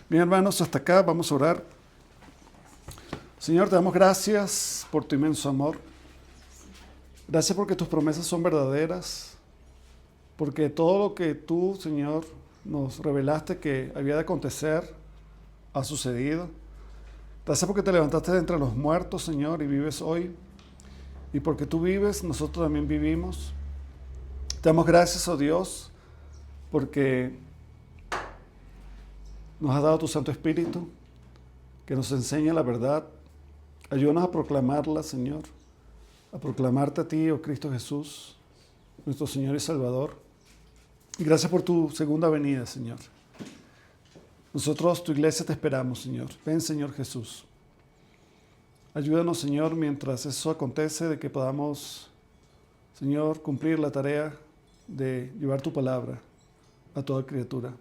A: Bien, hermanos, hasta acá vamos a orar. Señor, te damos gracias por tu inmenso amor. Gracias porque tus promesas son verdaderas, porque todo lo que tú, Señor, nos revelaste que había de acontecer, ha sucedido. Gracias porque te levantaste de entre los muertos, Señor, y vives hoy. Y porque tú vives, nosotros también vivimos. Te damos gracias, oh Dios, porque nos has dado tu Santo Espíritu, que nos enseña la verdad. Ayúdanos a proclamarla, Señor, a proclamarte a ti, oh Cristo Jesús, nuestro Señor y Salvador. Y gracias por tu segunda venida, Señor. Nosotros, tu iglesia, te esperamos, Señor. Ven, Señor Jesús. Ayúdanos, Señor, mientras eso acontece, de que podamos, Señor, cumplir la tarea de llevar tu palabra a toda criatura.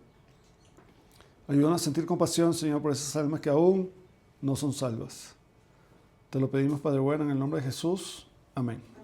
A: Ayúdanos a sentir compasión, Señor, por esas almas que aún no son salvas. Te lo pedimos, Padre bueno, en el nombre de Jesús. Amén.